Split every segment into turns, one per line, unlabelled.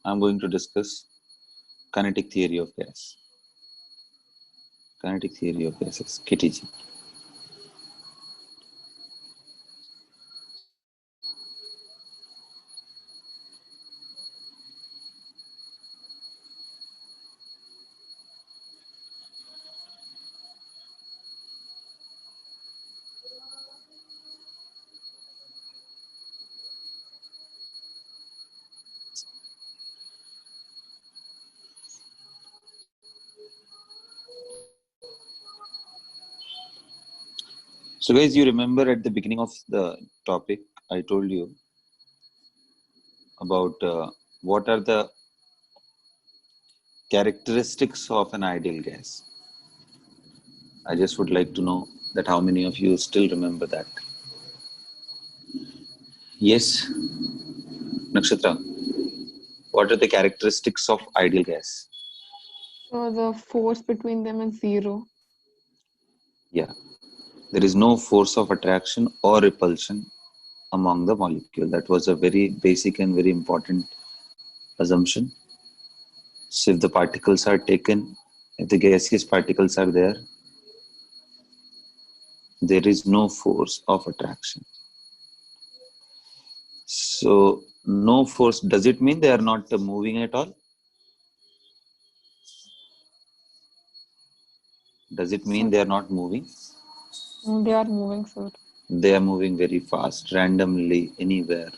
I'm going to discuss kinetic theory of gas. Kinetic theory of gases, KTG. So guys, you remember at the beginning of the topic, I told you about what are the characteristics of an ideal gas. I just would like to know that how many of you still remember that. Yes, Nakshatra, what are the characteristics of ideal gas?
So the force between them is zero.
Yeah, there is no force of attraction or repulsion among the molecule. That was a very basic and very important assumption. So if the particles are taken, if the gaseous particles are there is no force of attraction. So no force, does it mean they are not moving at all? Does it mean
So
they are not moving?
they are moving, sir.
They are moving very fast, randomly, anywhere,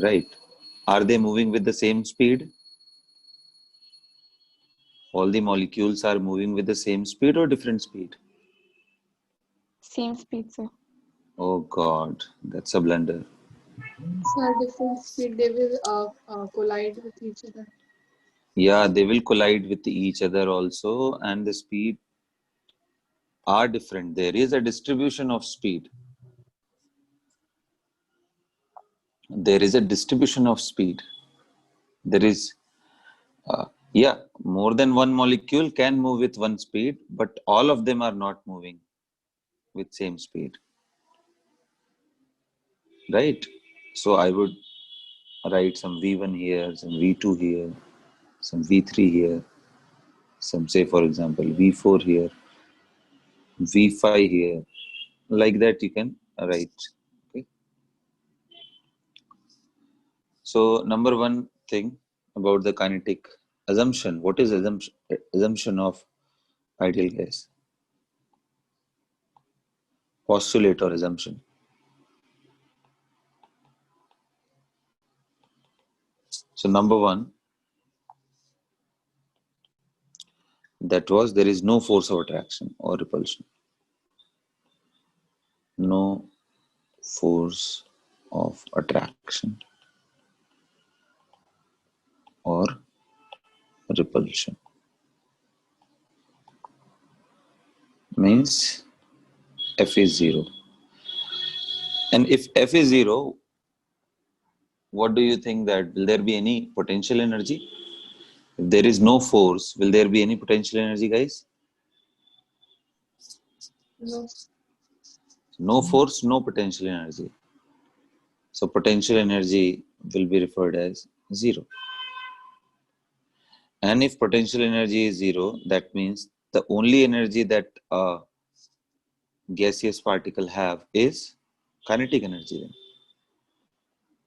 right? Are they moving with the same speed? All the molecules are moving with the same speed or different speed?
Same speed, sir.
Oh God, that's a blunder.
Sir, different speed, they will collide with each other.
Yeah, they will collide with each other also, and the speed are different. There is a distribution of speed. There is a distribution of speed. There is, yeah, more than one molecule can move with one speed, but all of them are not moving with same speed, right? So I would write some V1 here, some V2 here, some V3 here, some say for example V4 here, V5 here, like that you can write. Okay. So number one thing about the kinetic assumption. What is assumption of ideal gas? Postulate or assumption. So number one, that was there is no force of attraction or repulsion. No force of attraction or repulsion. Means F is 0. And if F is 0, what do you think that will there be any potential energy? If there is no force, will there be any potential energy, guys?
No.
No force, no potential energy. So potential energy will be referred as 0. And if potential energy is 0, that means the only energy that a gaseous particle have is kinetic energy then.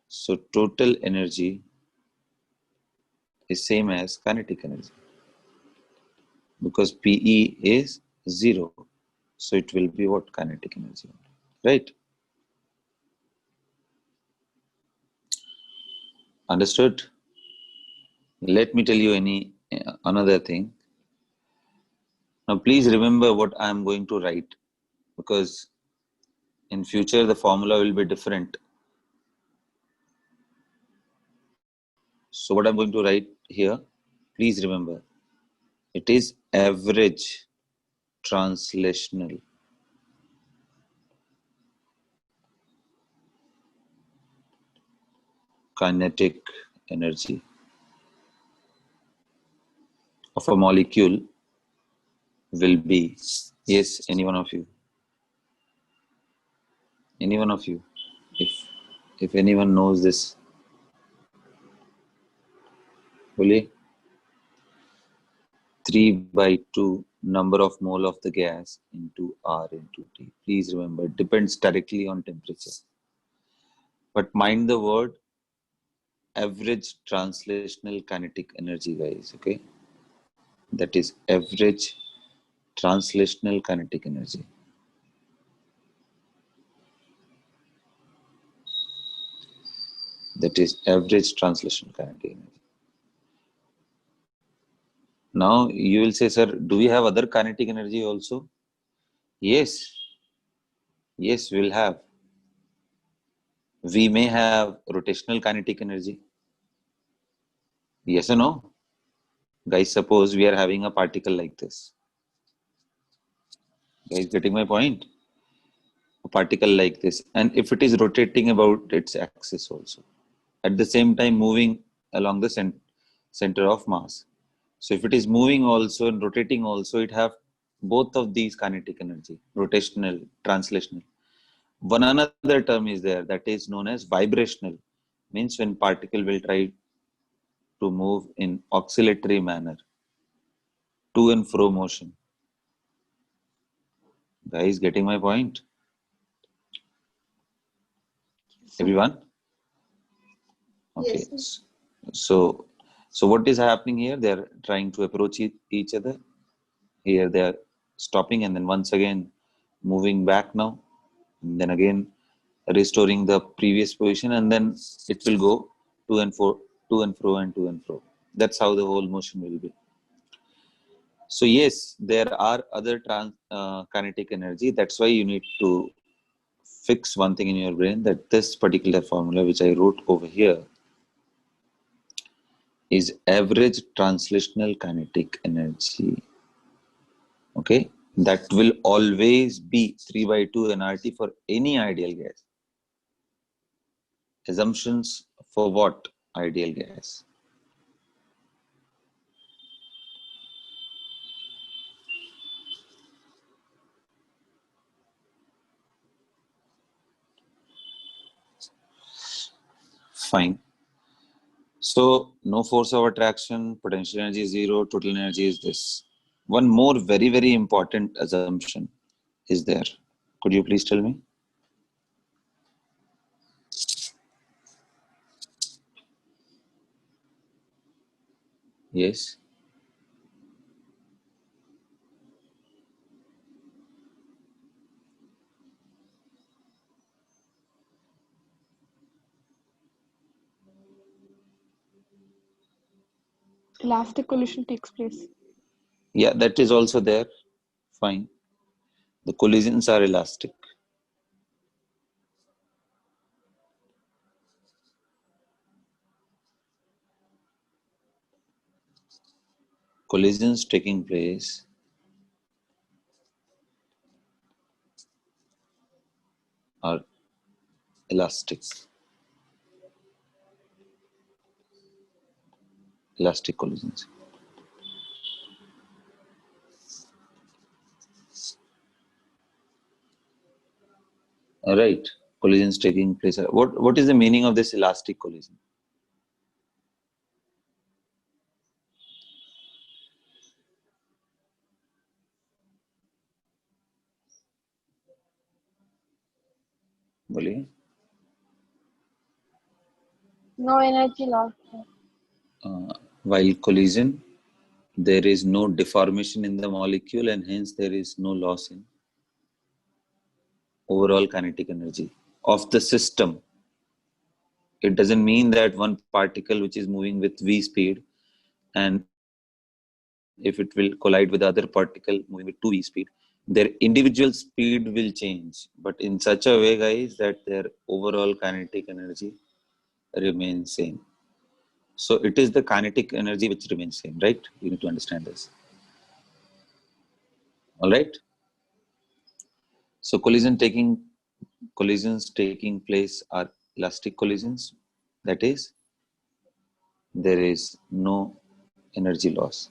So total energy is same as kinetic energy because PE is 0. So it will be what? Kinetic energy, right? Understood? Let me tell you another thing. Now please remember what I am going to write because in future the formula will be different. So what I'm going to write here, please remember, it is average translational kinetic energy of a molecule will be, yes, any one of you, if anyone knows this, बोलिए. 3/2 number of mole of the gas into R into T. Please remember, it depends directly on temperature. But mind the word average translational kinetic energy, guys. Okay, that is average translational kinetic energy. That is average translational kinetic energy. Now you will say, sir, do we have other kinetic energy also? Yes, yes, we'll have. We may have rotational kinetic energy. Yes or no? Guys, suppose we are having a particle like this. Guys, getting my point? A particle like this. And if it is rotating about its axis also, at the same time moving along the center of mass. So if it is moving also and rotating also, it have both of these kinetic energy, rotational, translational. One another term is there that is known as vibrational, means when particle will try to move in oscillatory manner, to and fro motion. Guys, getting my point? Everyone? Okay.
Yes, sir.
So what is happening here? They are trying to approach each other. Here they are stopping and then once again moving back now. And then again restoring the previous position, and then it will go to and fro, to and fro, and to and fro. That's how the whole motion will be. So yes, there are other kinetic energy. That's why you need to fix one thing in your brain, that this particular formula which I wrote over here is average translational kinetic energy. Okay, that will always be 3/2 nRT for any ideal gas. Assumptions for what ideal gas? Fine. So no force of attraction, potential energy is zero, total energy is this. One more very, very important assumption is there. Could you please tell me? Yes.
Elastic collision takes place.
Yeah, that is also there. Fine. The collisions are elastic. Collisions taking place are elastic. Elastic collisions. All right. Collisions taking place. What is the meaning of this elastic collision? बोलिए.
No energy lost.
While collision, there is no deformation in the molecule and hence there is no loss in overall kinetic energy of the system. It doesn't mean that one particle which is moving with v speed, and if it will collide with the other particle moving with 2v speed, their individual speed will change, but in such a way, guys, that their overall kinetic energy remains same. So it is the kinetic energy which remains same, right? You need to understand this. All right. So collisions taking place are elastic collisions. That is, there is no energy loss.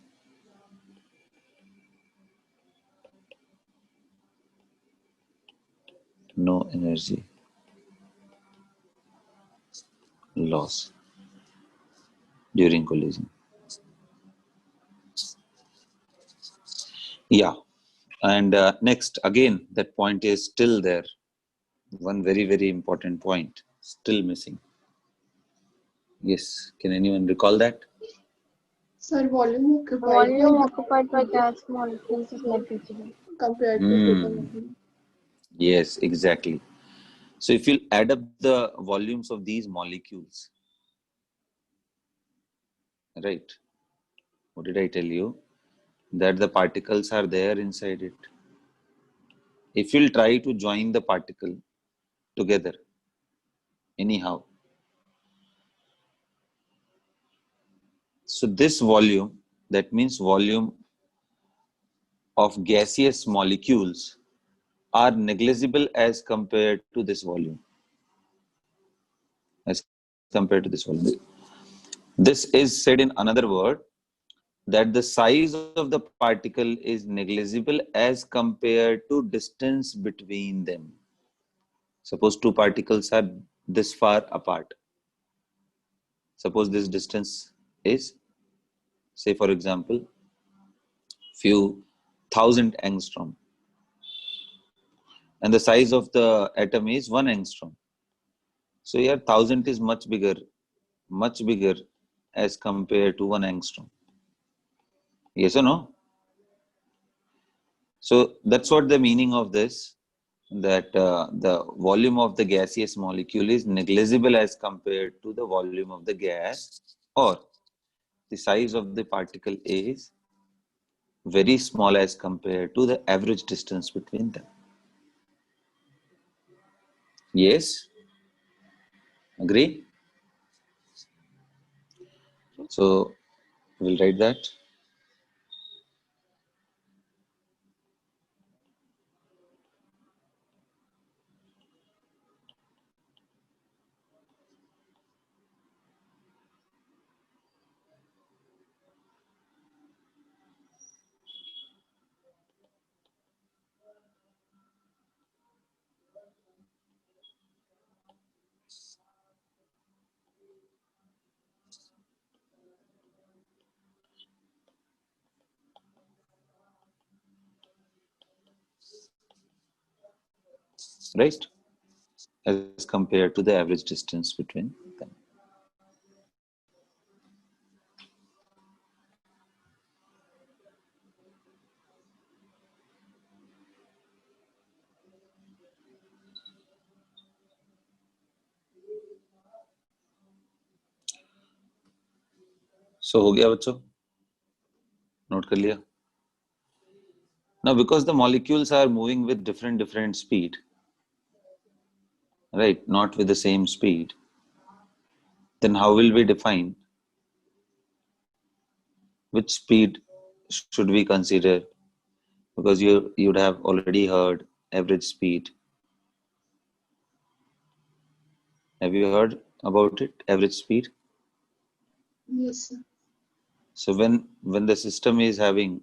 No energy loss during collision. Yeah. And next, again, that point is still there. One very, very important point still missing. Yes. Can anyone recall that?
Sir, volume occupied
Volume occupied by gas molecules is negligible.
compared to total volume.
Yes, exactly. So if you add up the volumes of these molecules, right? What did I tell you? That the particles are there inside it. If you'll try to join the particle together, anyhow, so this volume, that means volume of gaseous molecules are negligible as compared to this volume. As compared to this volume. This is said in another word that the size of the particle is negligible as compared to distance between them. Suppose two particles are this far apart. Suppose this distance is, say for example, few thousand angstrom, and the size of the atom is 1 angstrom. So here 1000 is much bigger as compared to 1 angstrom. Yes or no? So that's what the meaning of this, that the volume of the gaseous molecule is negligible as compared to the volume of the gas, or the size of the particle is very small as compared to the average distance between them. Yes? Agree? So we'll write that. Right? As compared to the average distance between them. So हो गया बच्चों? Note कर लिया? Now because the molecules are moving with different speed, right, not with the same speed, then how will we define which speed should we consider? Because you'd have already heard average speed. Have you heard about it, average speed?
Yes, sir.
So when the system is having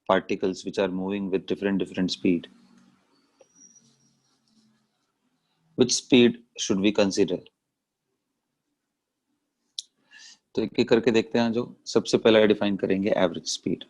particles which are moving with different speed, which speed should we consider? तो एक एक करके देखते हैं. जो सबसे पहला define करेंगे average speed.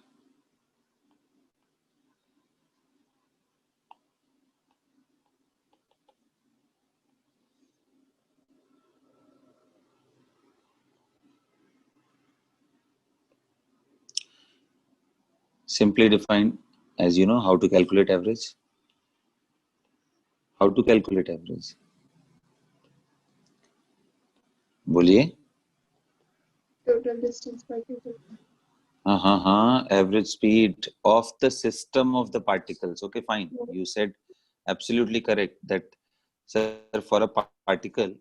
Simply define, as you know, how to calculate average. How to calculate average? बोलिए.
Total distance by total.
Average speed of the system of the particles. Okay, fine. You said absolutely correct that, sir, for a particle,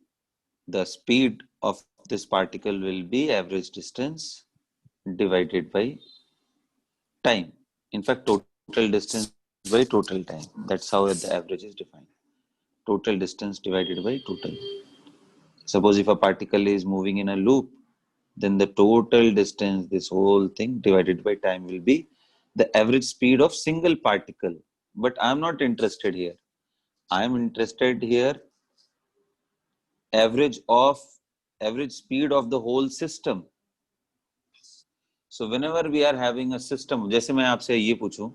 the speed of this particle will be average distance divided by time. In fact, total distance by total time. That's how the average is defined. Total distance divided by total. Suppose if a particle is moving in a loop, then the total distance, this whole thing divided by time, will be the average speed of single particle. But I'm not interested here. I'm interested here average speed of the whole system. So whenever we are having a system, जैसे मैं आपसे ये पूछूं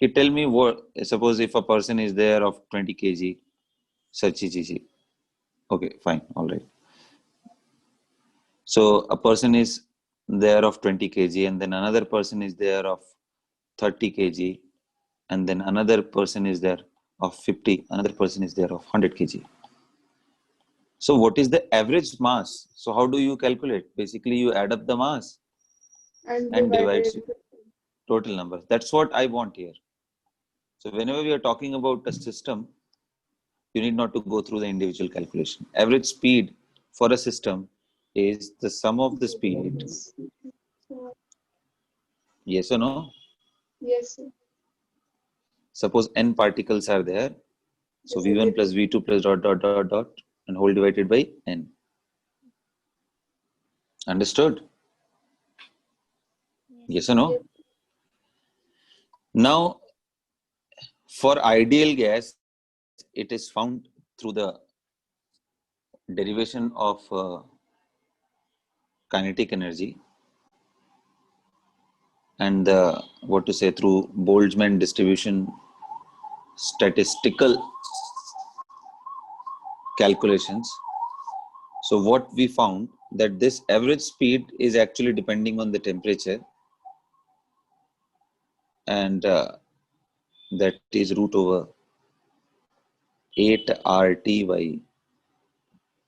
कि tell me what, suppose if a person is there of 20 kg, Sachi ji. Okay, fine, all right. So a person is there of 20 kg and then another person is there of 30 kg and then another person is there of 50, another person is there of 100 kg. So what is the average mass? So how do you calculate? Basically, you add up the mass
And
and divide
divided into
total number. That's what I want here. So whenever we are talking about a system, you need not to go through the individual calculation. Average speed for a system is the sum of the speed.
so,
Yes or no?
yes, sir.
Suppose n particles are there. So
Yes,
v1 plus v2 plus dot and whole divided by n. Understood? Yes or no?
yes.
Now, for ideal gas, it is found through the derivation of kinetic energy and what to say, through Boltzmann distribution statistical calculations. So what we found that this average speed is actually depending on the temperature, and that is root over 8 RT by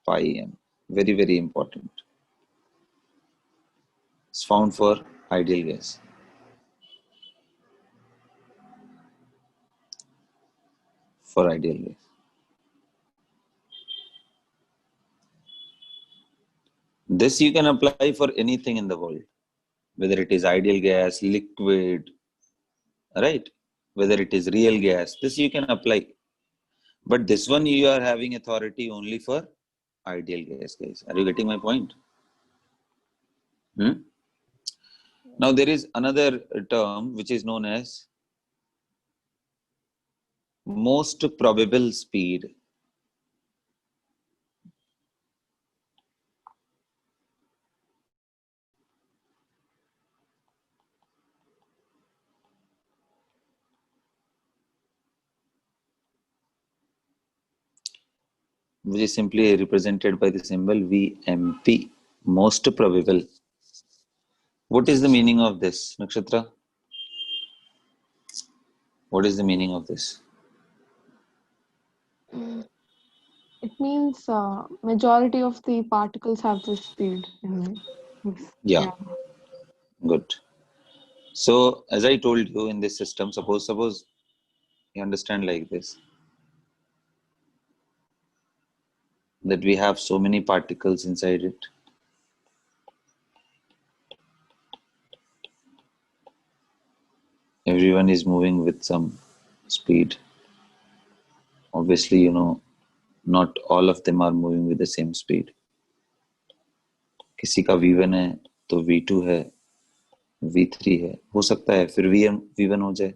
pi m. Very, very important. It's found for ideal gas. For ideal gas. This you can apply for anything in the world, whether it is ideal gas, liquid, right? Whether it is real gas, this you can apply. But this one you are having authority only for ideal gas, guys. Are you getting my point? Now there is another term which is known as most probable speed. Which is simply represented by the symbol VMP, most probable. What is the meaning of this, Nakshatra? What is the meaning of this?
It means majority of the particles have this speed.
Yeah, good. So as I told you, in this system, suppose you understand like this, that we have so many particles inside it. Everyone is moving with some speed. Obviously, you know, not all of them are moving with the same speed. किसी का V1 है तो V2 है, V3 है, हो सकता है फिर V1 हो जाए,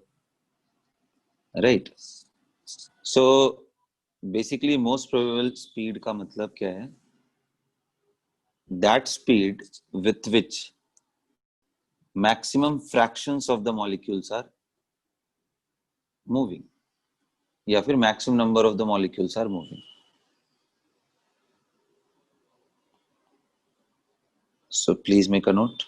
right? So basically most probable speed का मतलब क्या है? That speed with which maximum fractions of the molecules are moving, या फिर maximum number of the molecules are moving. So please make a note.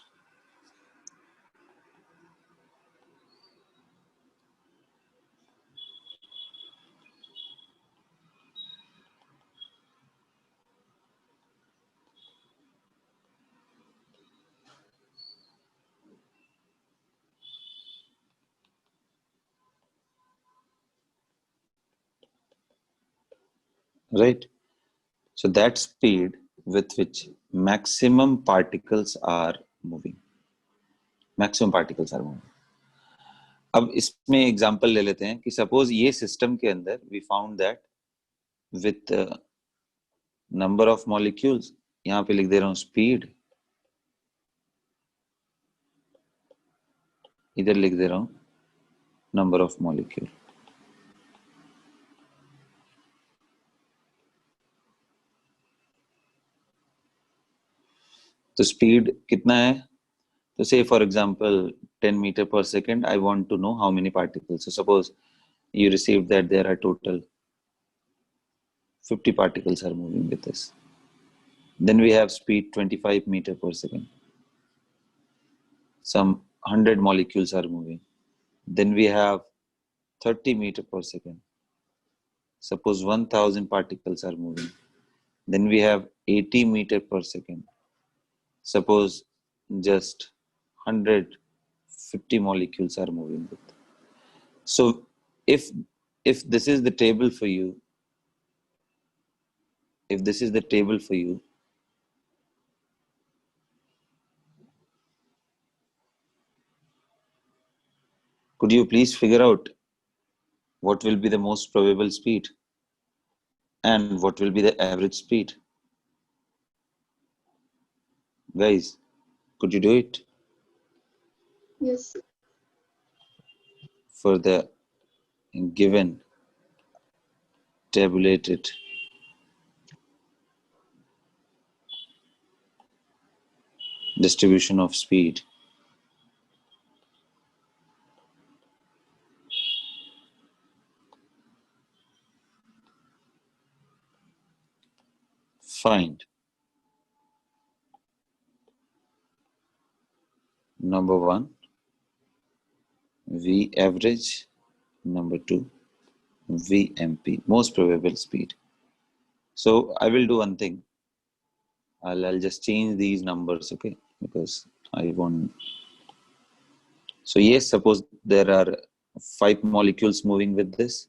Right? So that speed with which maximum particles are moving. Maximum particles are moving. अब इसमें example ले लेते हैं कि suppose ये system के अंदर we found that with number of molecules, यहाँ पे लिख दे रहा हूँ स्पीड, इधर लिख दे रहा हूँ नंबर ऑफ मॉलिक्यूल. तो स्पीड कितना है? So say for example, 10 meter per second, I want to know how many particles. So suppose you received that there are total 50 particles are moving with this. Then we have speed 25 meter per second. Some 100 molecules are moving. Then we have 30 meter per second. Suppose 1000 particles are moving. Then we have 80 meter per second. Suppose just 150 molecules are moving with. So if this is the table for you, could you please figure out what will be the most probable speed and what will be the average speed? Guys, could you do it
Yes.
for the given tabulated distribution of speed? Find number 1 V average, number 2 VMP, most probable speed. So I will do one thing. I'll just change these numbers, okay? Because I want. So yes, suppose there are 5 molecules moving with this,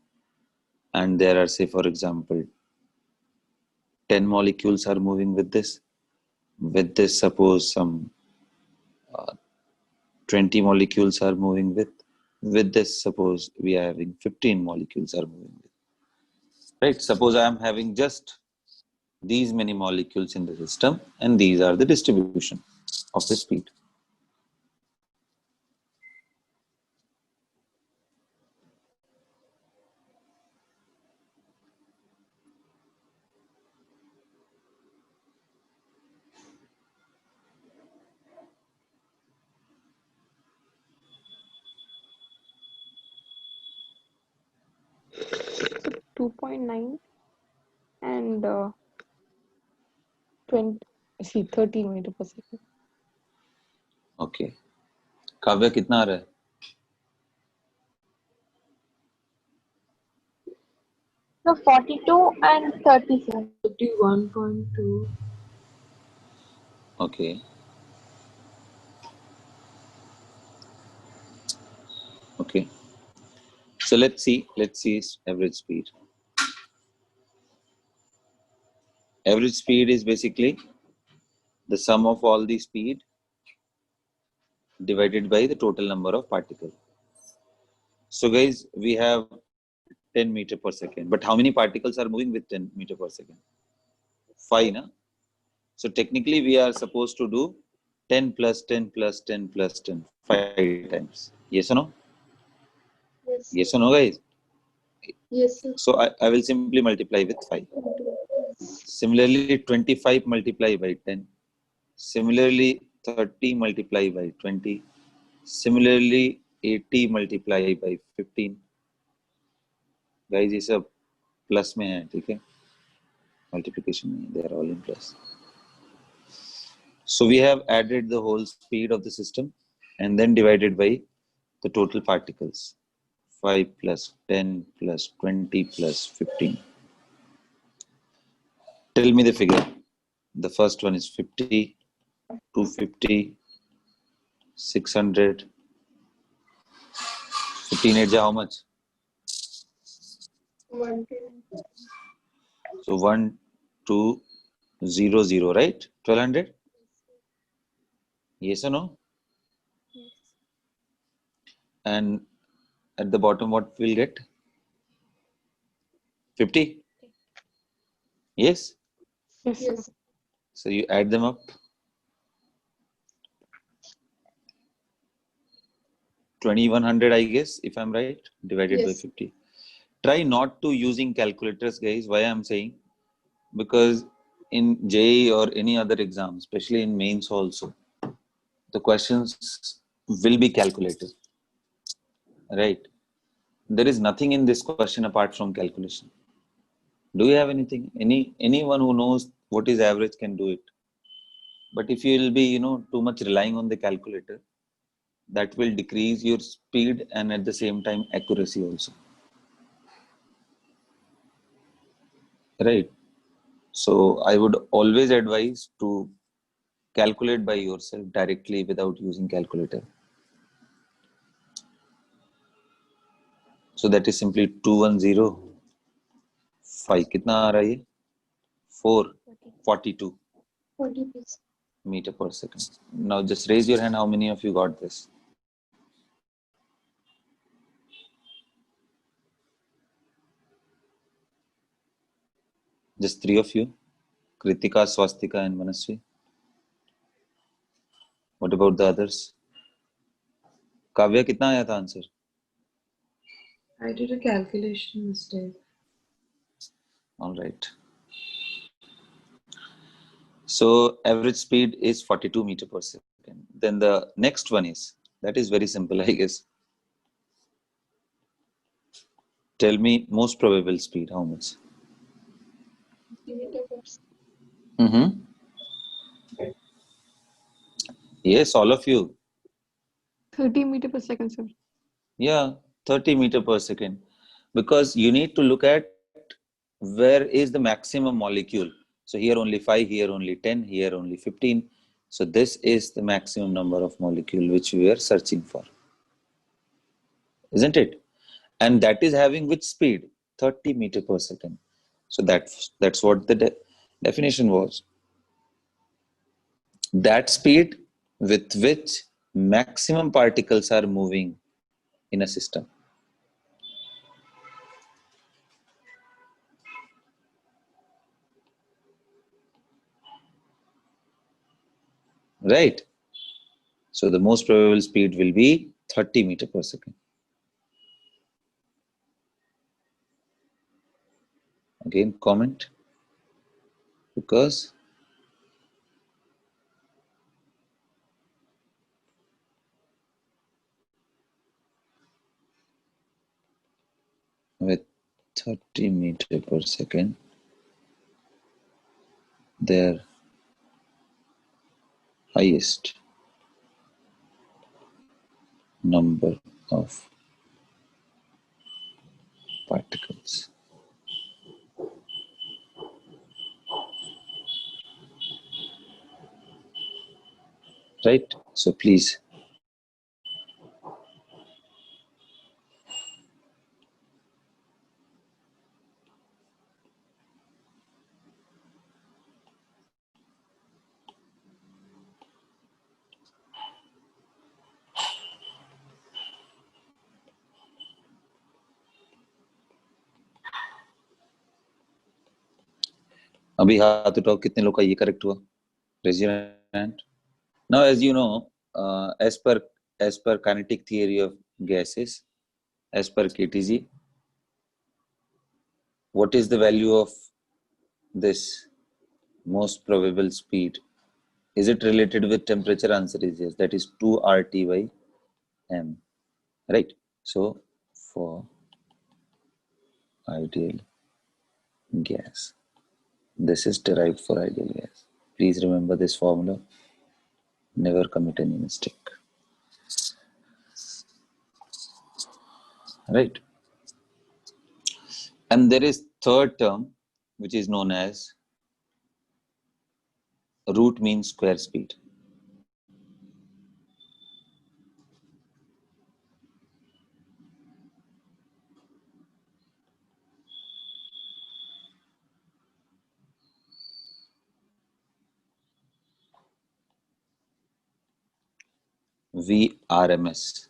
and there are, say for example, 10 molecules are moving with this. With this, suppose some 20 molecules are moving with. With this, suppose we are having 15 molecules are moving with. Right? Suppose I am having just these many molecules in the system, and these are the distribution of the speed.
So 2.9 and 30 meter per second.
Okay. काव्य कितना आ रहा है?
So 42 and 37.
51.2.
Okay. Okay. So let's see average speed. Average speed is basically the sum of all the speed divided by the total number of particles. So guys, we have 10 meter per second, but how many particles are moving with 10 meter per second? 5, na? So technically we are supposed to do 10 plus 10 plus 10 plus 10 5 times. Yes or no?
Yes.
Yes or no, guys?
Yes, sir.
So I will simply multiply with 5. Similarly, 25 multiply by 10. Similarly, 30 multiply by 20. Similarly, 80 multiply by 15. Guys, ये सब plus में है, ठीक है? Multiplication में, they are all in plus. So we have added the whole speed of the system and then divided by the total particles. 5 plus 10 plus 20 plus 15. Tell me the figure. The first one is 50, 250, 600. 15 8 how much?
110.
So 1200, right? 1200? Yes or no?
Yes.
And at the bottom, what we'll get? 50? Yes?
Yes, sir.
Yes.
So you add them up. 2100, I guess, if I'm right, divided by
Yes.
50. Try not to using calculators, guys. Why I'm saying? Because in JEE or any other exam, especially in mains also, the questions will be calculated, right? There is nothing in this question apart from calculation. Do you have anything? Anyone who knows what is average can do it. But if you will be, too much relying on the calculator, that will decrease your speed and at the same time accuracy also. Right. So I would always advise to calculate by yourself directly without using calculator. So that is simply 210 5 कितना आ रहा है ये 442
40 please.
meter per second. Now just raise your hand, how many of you got this? Just 3 of you, Kritika, Swastika and Manasvi. What about the others? Kavya, कितना आया था answer?
I did a calculation mistake.
All right. So average speed is 42 meter per second. Then the next one is, that is very simple, I guess. Tell me most probable speed, how much?
50 meter per second.
Yes, all of you.
30 meter per second, sir.
Yeah, 30 meter per second. Because you need to look at where is the maximum molecule. So here only 5, here only 10, here only 15. So this is the maximum number of molecule which we are searching for. Isn't it? And that is having which speed? 30 meter per second. So that's what the definition was. That speed with which maximum particles are moving in a system. Right? So the most probable speed will be 30 meter per second. Again, comment. Because with 30 meter per second, their highest number of particles. Right? So please. अभी हाथ उठाओ कितने लोग का ये correct हुआ? Raise your hand. Now, as you know, as per kinetic theory of gases, as per KTG, what is the value of this most probable speed? Is it related with temperature? Answer is yes. That is 2 RT by M. Right? So, for ideal gas, this is derived for ideal gas. Please remember this formula. Never commit any mistake. Right? And there is third term, which is known as root mean square speed. VRMS.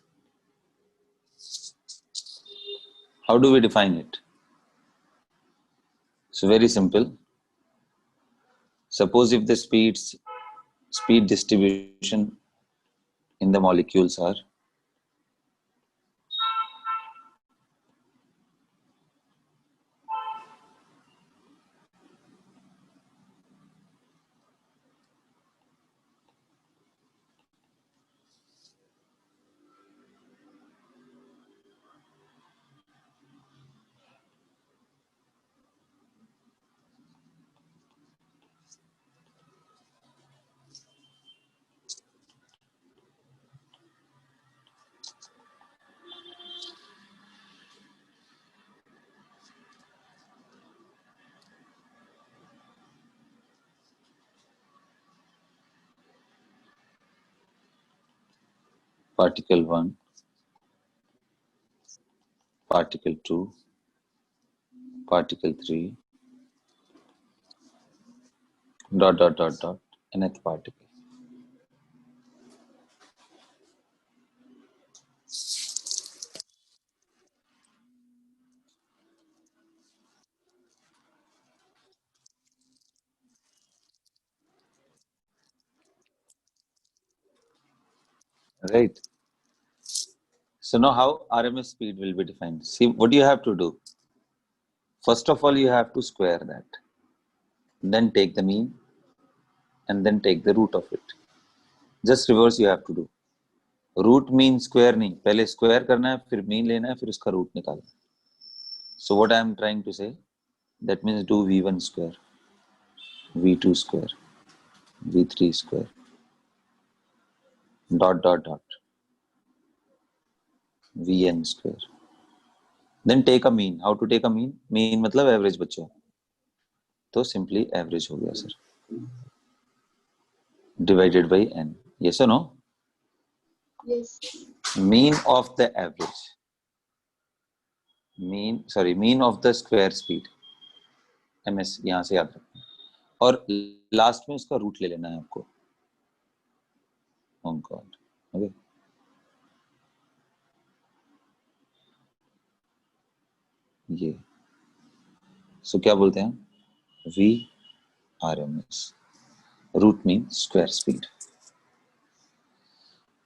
How do we define it? So very simple. Suppose if the speed distribution in the molecules are particle 1, particle 2, particle 3, dot dot dot dot, nth particle. Right. So now how RMS speed will be defined? See, what you have to do? First of all, you have to square that. Then take the mean and then take the root of it. Just reverse you have to do. Root mean square नहीं, पहले square करना है, फिर mean लेना है, फिर उसका root निकालना है. So what I am trying to say, that means do v1 square, v2 square, v3 square, dot dot dot, vn square. Then take a mean. How to take a mean? Mean मतलब average बच्चों, तो simply average हो गया sir, divided by n. Yes or no?
Yes.
Mean of the average, mean of the square speed, ms यहाँ से याद रखना, और लास्ट में उसका रूट ले लेना है आपको. Oh God. Okay. ये सो क्या बोलते हैं, v RMS, root mean square speed.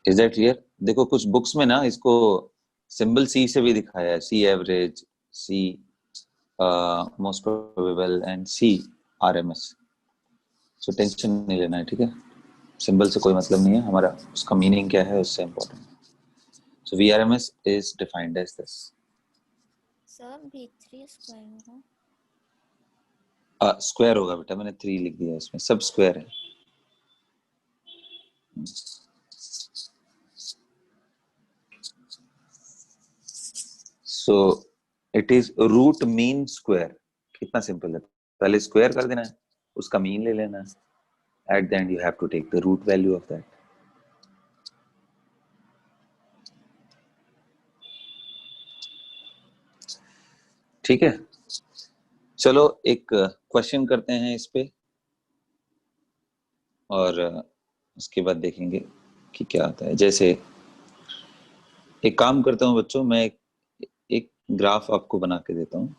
Is that clear? देखो कुछ बुक्स में ना इसको सिंबल सी से भी दिखाया है, C average, C most probable and C RMS. So tension नहीं लेना है, ठीक है? सिंबल से कोई मतलब नहीं है, हमारा उसका मीनिंग क्या है उससे important. So VRMS is defined as this.
Sir v3 square होगा.
स्क्वायर होगा बेटा, मैंने 3 लिख दिया, इसमें सब स्क्वायर है. So it is root mean square. कितना सिंपल है, पहले स्क्वायर कर देना है, उसका मीन ले लेना है, at the end you have to take the root value of that. ठीक है, चलो एक क्वेश्चन करते हैं इस पे, और उसके बाद देखेंगे कि क्या आता है. जैसे एक काम करता हूँ बच्चों, मैं एक ग्राफ आपको बना के देता हूँ,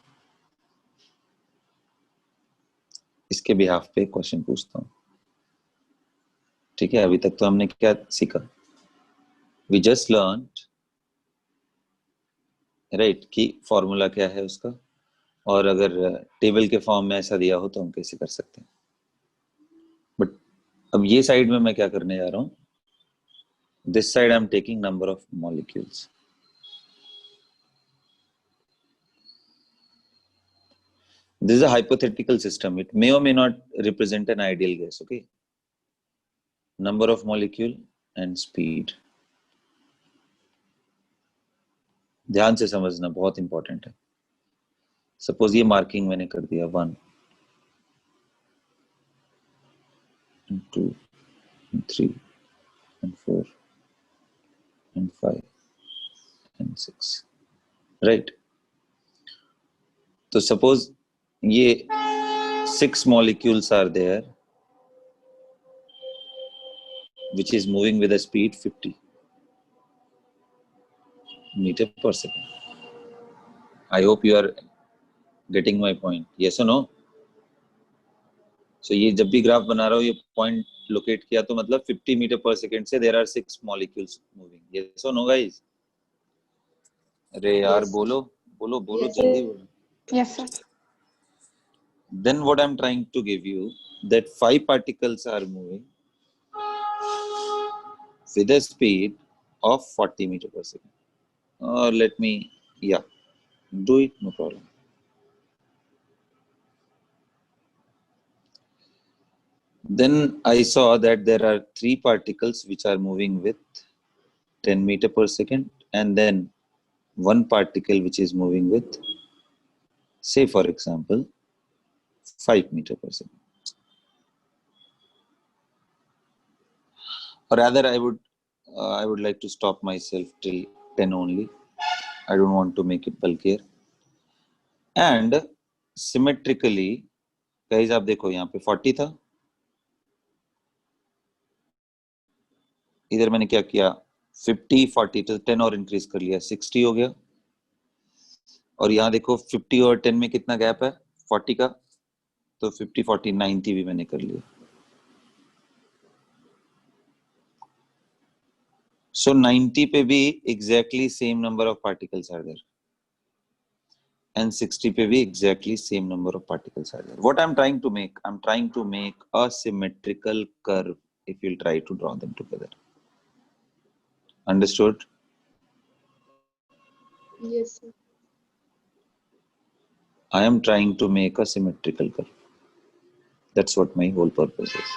इसके बिहाफ पे क्वेश्चन पूछता हूँ. ठीक है, अभी तक तो हमने क्या सीखा, वी जस्ट लर्न राइट कि फॉर्मूला क्या है उसका, और अगर टेबल के फॉर्म में ऐसा दिया हो तो हम कैसे कर सकते हैं. बट अब ये साइड में मैं क्या करने जा रहा हूँ, this side I am taking number of molecules. This is a hypothetical system. It may or may not represent an ideal gas. Okay. Number of molecule and speed. ध्यान से समझना, बहुत इंपॉर्टेंट है. सपोज ये मार्किंग मैंने कर दिया 1 and 2 and 3 and 4 and 5 and 6. Right. तो सपोज ये 6 molecules are there which is moving with a speed 50 meter per second. I hope you are getting my point. Yes or no? So ये जब भी graph बना रहा हो, ये point locate किया तो मतलब 50 मीटर पर सेकेंड से there are 6 molecules moving. Yes or no guys? अरे यार
Yes.
बोलो बोलो बोलो,
Yes.
जल्दी बोलो.
Yes, sir.
Then what I'm trying to give you, that 5 particles are moving with a speed of 40 meter per second. Or let me, yeah, do it, no problem. Then I saw that there are 3 particles which are moving with 10 meter per second, and then 1 particle which is moving with, say for example, 5 meter per second. Or rather I would I would like to stop myself till 10 only. I don't want to make it bulkier. And symmetrically, guys, आप देखो यहाँ पे 40 था, इधर मैंने क्या किया 50 40 तो 10 और इंक्रीज कर लिया 60 हो गया, और यहाँ देखो 50 और 10 में कितना गैप है 40 का, तो 50 40 90 भी मैंने कर लिया. So 90 पे भी exactly same number of particles are there, and 60 पे भी exactly same number of particles are there. What I'm trying to make a symmetrical curve if you'll try to draw them together. Understood?
Yes, sir.
I am trying to make a symmetrical curve. That's what my whole purpose is.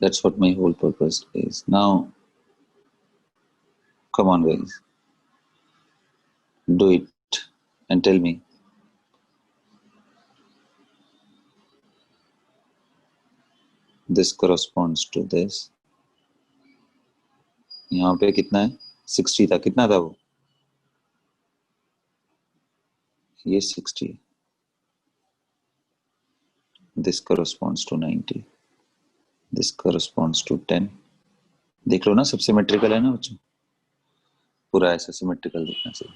That's what my whole purpose is. Now, come on, guys. Do it and tell me. This corresponds to this. यहाँ पे कितना है 60 था, कितना था वो, ये 60. This corresponds to 90. This corresponds to 10. देख लो ना, सब सिमेट्रिकल है ना बच्चों, पूरा ऐसा सिमेट्रिकल दिखना चाहिए.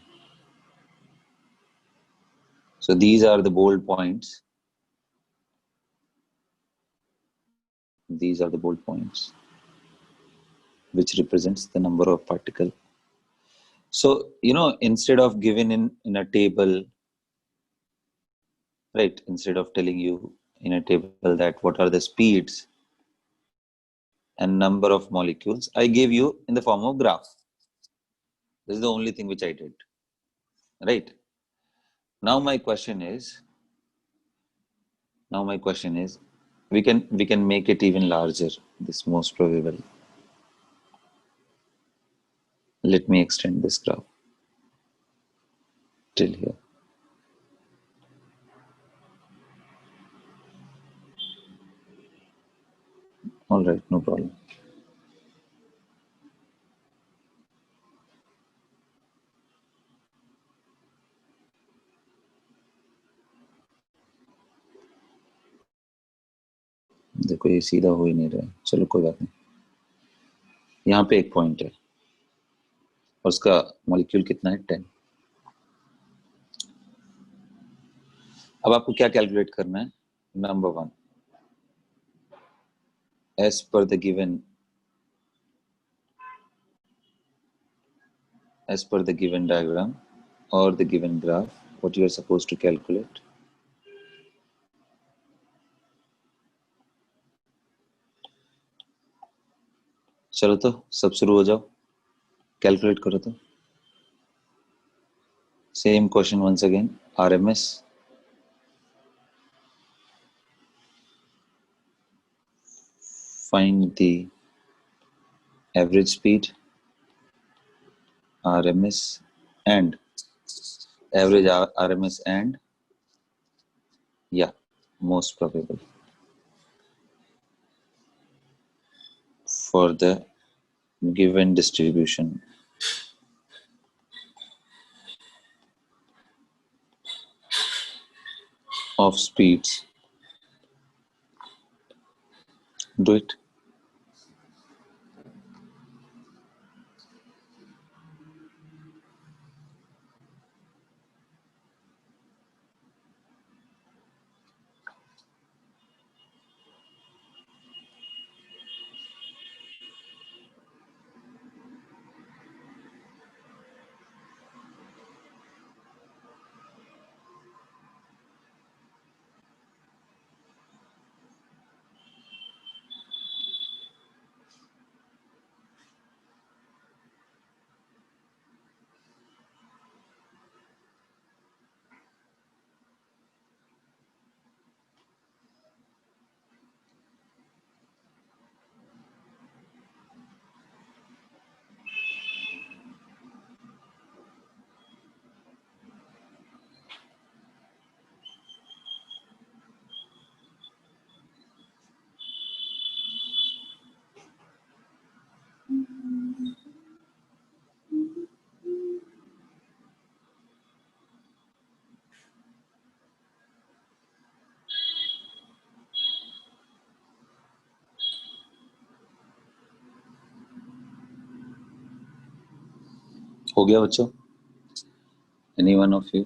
So these are the bold points. These are the bold points which represents the number of particle. So, you know, instead of given in a table, right, instead of telling you in a table that what are the speeds and number of molecules, I gave you in the form of graph. This is the only thing which I did, right? Now my question is, we can make it even larger, this most probable. Let me extend this graph till here. All right, no problem. देखो ये सीधा हो ही नहीं रहा है, चलो कोई बात नहीं. यहाँ पे एक पॉइंट है और उसका मॉलिक्यूल कितना है 10. अब आपको क्या कैलकुलेट करना है? Number 1, as per the given diagram or the given graph, what you are supposed to calculate. चलो तो सब शुरू हो जाओ, कैलकुलेट करो तो. Same question once again, RMS. Find the average speed, RMS and average RMS and most probable for the given distribution of speeds. Do it. हो गया बच्चों? Any one of you?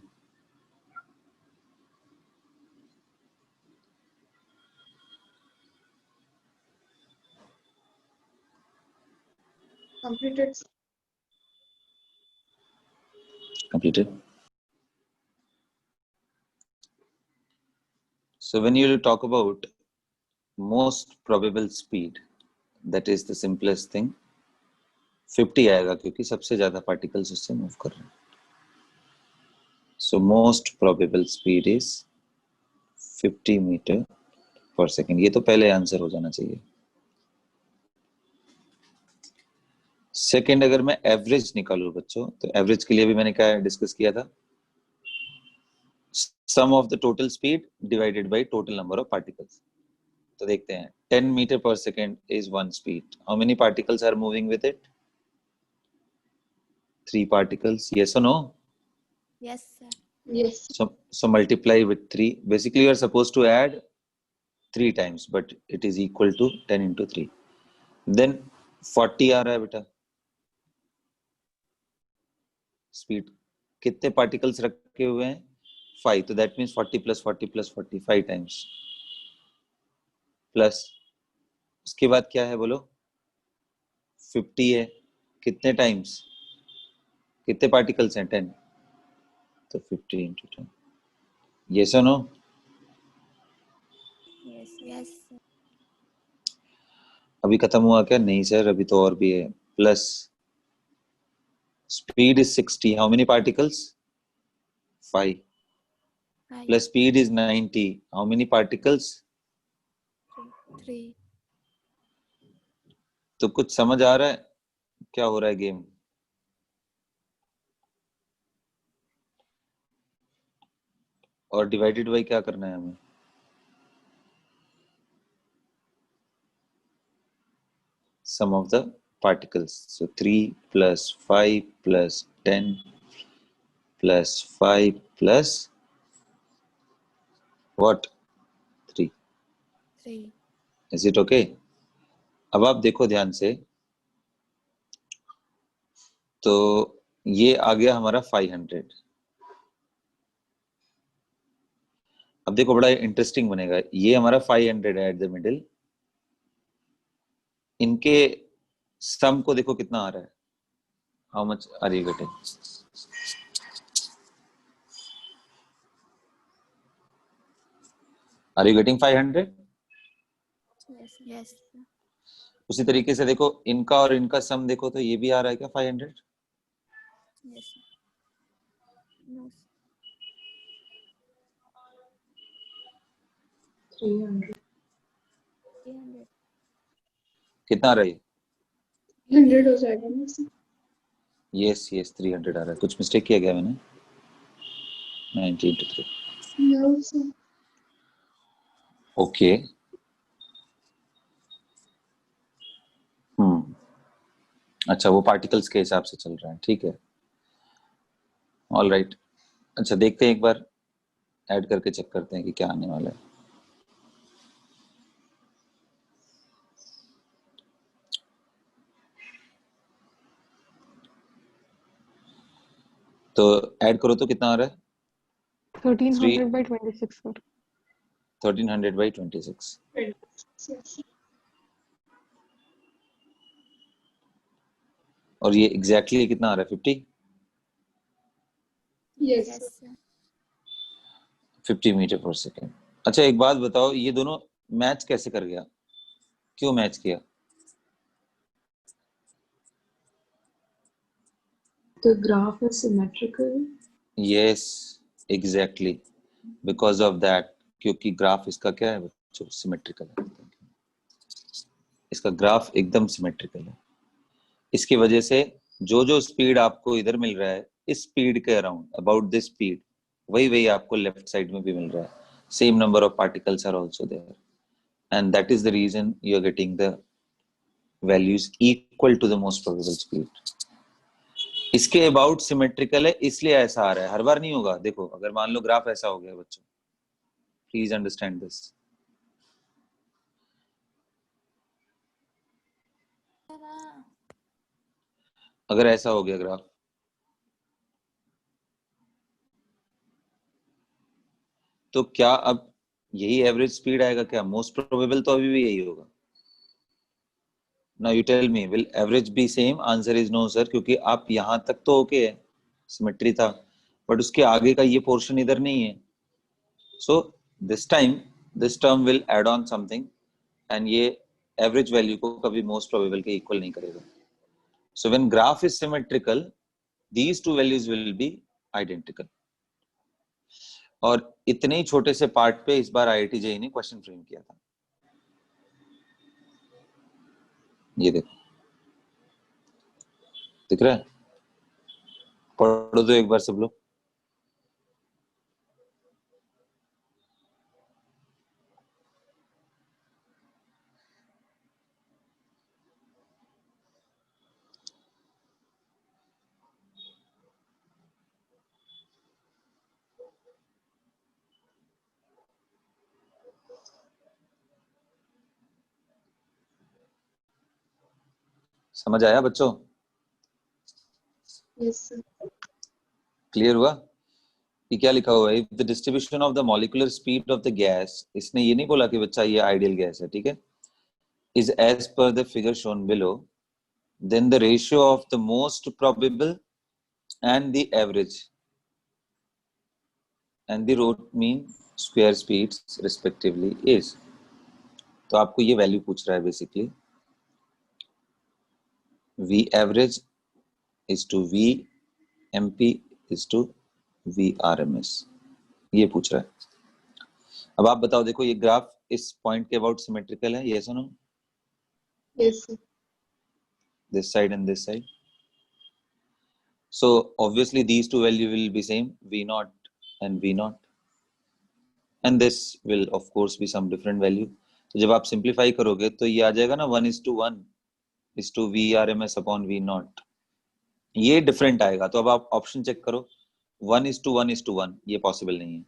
Completed.
Completed. So when you talk about most probable speed, that is the simplest thing. 50 आएगा क्योंकि सबसे ज्यादा particles उससे move कर रहे हैं. So most probable speed is 50 metre per second. ये तो पहले आंसर हो जाना चाहिए. सेकेंड, अगर मैं एवरेज निकालूं बच्चों, तो एवरेज के लिए भी मैंने क्या डिस्कस किया था? Sum of the total speed divided by total number of particles. तो देखते हैं. 10 metre per second is one speed. How many particles are moving with it? 3 particles. Yes or no?
Yes, sir.
Yes.
So multiply with 3. Basically, you are supposed to add 3 times, but it is equal to 10 into 3. Then 40 आ रहा है बेटा. Speed कितने particles रखे हुए हैं? 5. तो that means 40 plus 40 plus 40, 5 times. Plus उसके बाद क्या है बोलो? 50 है. कितने टाइम्स? कितने पार्टिकल्स हैं? 10. तो 50 into 10. Yes or no?
Yes, yes, sir.
अभी खत्म हुआ क्या? नहीं सर, अभी तो और भी है. Plus speed is 60. How many particles? 5.
Five,
Plus speed is 90. How many particles?
3.
तो कुछ समझ आ रहा है क्या हो रहा है गेम? और डिवाइडेड बाय क्या करना है हमें? Sum of the particles. So 3 plus 5 plus 10 plus 5 plus what? 3.
3.
Is it okay? अब आप देखो ध्यान से. तो ये आ गया हमारा 500. अब देखो बड़ा इंटरेस्टिंग बनेगा. ये हमारा 500 है एट द मिडिल. इनके सम को देखो कितना आ रहा है. How much are you getting? Are you getting 500?
Yes, yes, sir.
उसी तरीके से देखो इनका और इनका सम देखो, तो ये भी आ रहा है क्या 500?
Yes, sir. No, sir.
300.
300.
कितना आ रहा है?
100 हो जाएगा ना sir?
यस यस 300 आ रहा है. कुछ मिस्टेक किया गया मैंने? 90 into 3.
No sir.
ओके. अच्छा, वो पार्टिकल्स के हिसाब से चल रहा है. ठीक है, ऑल राइट. अच्छा, देखते हैं एक बार ऐड करके चेक करते हैं कि क्या आने वाला है. तो ऐड करो तो कितना आ रहा है?
1300 by 26 sir.
1300 by 26.
Yes.
और ये एग्जैक्टली कितना आ रहा है? 50.
Yes
Yes,
sir.
sir.
50 metre per second. अच्छा, एक बात बताओ, ये दोनों मैच कैसे कर गया? क्यों मैच किया?
The graph is symmetrical.
Yes exactly, because of that. क्योंकि ग्राफ इसका क्या है बच्चों? सिमेट्रिकल है. इसका ग्राफ एकदम सिमेट्रिकल है. इसकी वजह से जो जो स्पीड आपको इधर मिल रहा है, इस स्पीड के अराउंड, अबाउट दिस स्पीड, वही वही आपको लेफ्ट साइड में भी मिल रहा है. Same number of particles are also there, and that is the reason you are getting the values equal to the most probable speed. इसके अबाउट सिमेट्रिकल है, इसलिए ऐसा आ रहा है. हर बार नहीं होगा. देखो, अगर मान लो ग्राफ ऐसा हो गया बच्चों, प्लीज अंडरस्टैंड दिस.
Sir,
अगर ऐसा हो गया ग्राफ, तो क्या अब यही एवरेज स्पीड आएगा क्या? मोस्ट प्रोबेबल तो अभी भी यही होगा. Now you tell me, will average be same? Answer is no sir, क्योंकि आप यहां तक तो ओके है, सिमेट्री था, बट उसके आगे का ये पोर्शन इधर नहीं है. So this time this term will add on something, and ये एवरेज वैल्यू को कभी मोस्ट प्रोबेबल के इक्वल नहीं करेगा. So when graph is symmetrical, these two values will be identical. और इतने ही छोटे से पार्ट पे इस बार IIT JEE ने क्वेश्चन फ्रेम किया था. ये देखो, दिख रहा है? पढ़ो तो एक बार सब लोग. समझ आया बच्चों?
Yes, sir.
क्लियर हुआ कि क्या लिखा हुआ है? If the distribution of the molecular speed of the gas, इसने ये नहीं बोला कि बच्चा ये आइडियल गैस है, ठीक है, is as per the figure shown below, then the ratio of the most probable and the average and the root mean square speeds respectively is. तो आपको ये वैल्यू पूछ रहा है basically, V average is to V MP is to V RMS, ये पूछ रहा है. अब आप बताओ, देखो ये ग्राफ इस पॉइंट के अबाउट सिमेट्रिकल है, yes or no?
Yes, sir.
This side and this side. So obviously these two value will be same, V0 and V0, and this will of course be some different value. तो जब आप simplify करोगे तो ये आ जाएगा ना 1:1 VRMS upon V0. ये different आएगा. तो अब आप ऑप्शन चेक करो, 1:1:1 ये पॉसिबल नहीं है.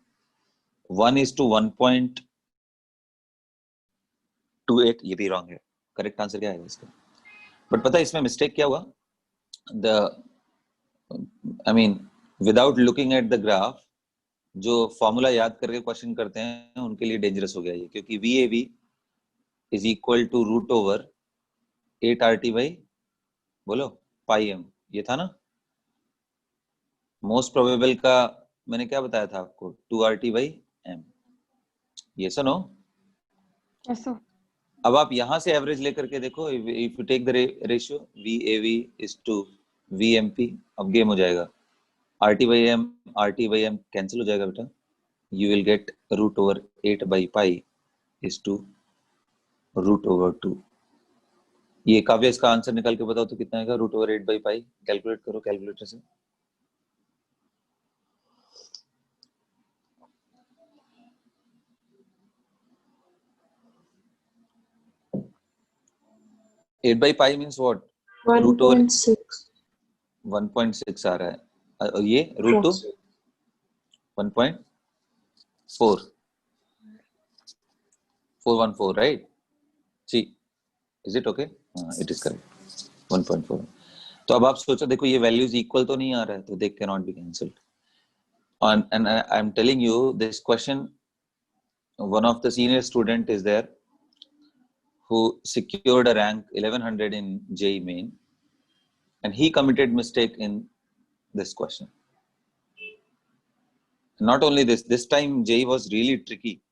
1:1.28 ये भी रॉन्ग है. करेक्ट आंसर क्या है इसका? बट पता है इसमें मिस्टेक क्या हुआ? Without looking at the graph, जो फॉर्मूला याद करके क्वेश्चन करते हैं उनके लिए डेंजरस हो गया ये, क्योंकि VAV is equal to √8 RT by, बोलो, पाई m. ये था ना मोस्ट प्रोबेबल का? मैंने क्या बताया था आपको? 2 RT बाई m. ये सुनो.
Yes, sir.
अब आप यहां से एवरेज लेकर के देखो, if you take the ratio VAV is to VMP, अब गेम हो जाएगा. RT by m कैंसिल हो जाएगा बेटा. You will get √8 by pi is to √2. ये काव्य इसका आंसर निकाल के बताओ तो कितना आएगा? √8 by pi. कैलकुलेट करो कैलकुलेटर से. Eight by pi means what?
1.6.
1.6 आ रहा है. ये √2 1.4 414, right? See, is it okay? It is correct, 1.4. तो अब आप सोचो, देखो ये वैल्यूज इक्वल तो नहीं आ रहा है, तो they can not be cancelled. And I'm telling you this question, one of the senior student is there who secured a rank 1100 in JEE main, and he committed mistake in this question. Not only this time JEE was really tricky.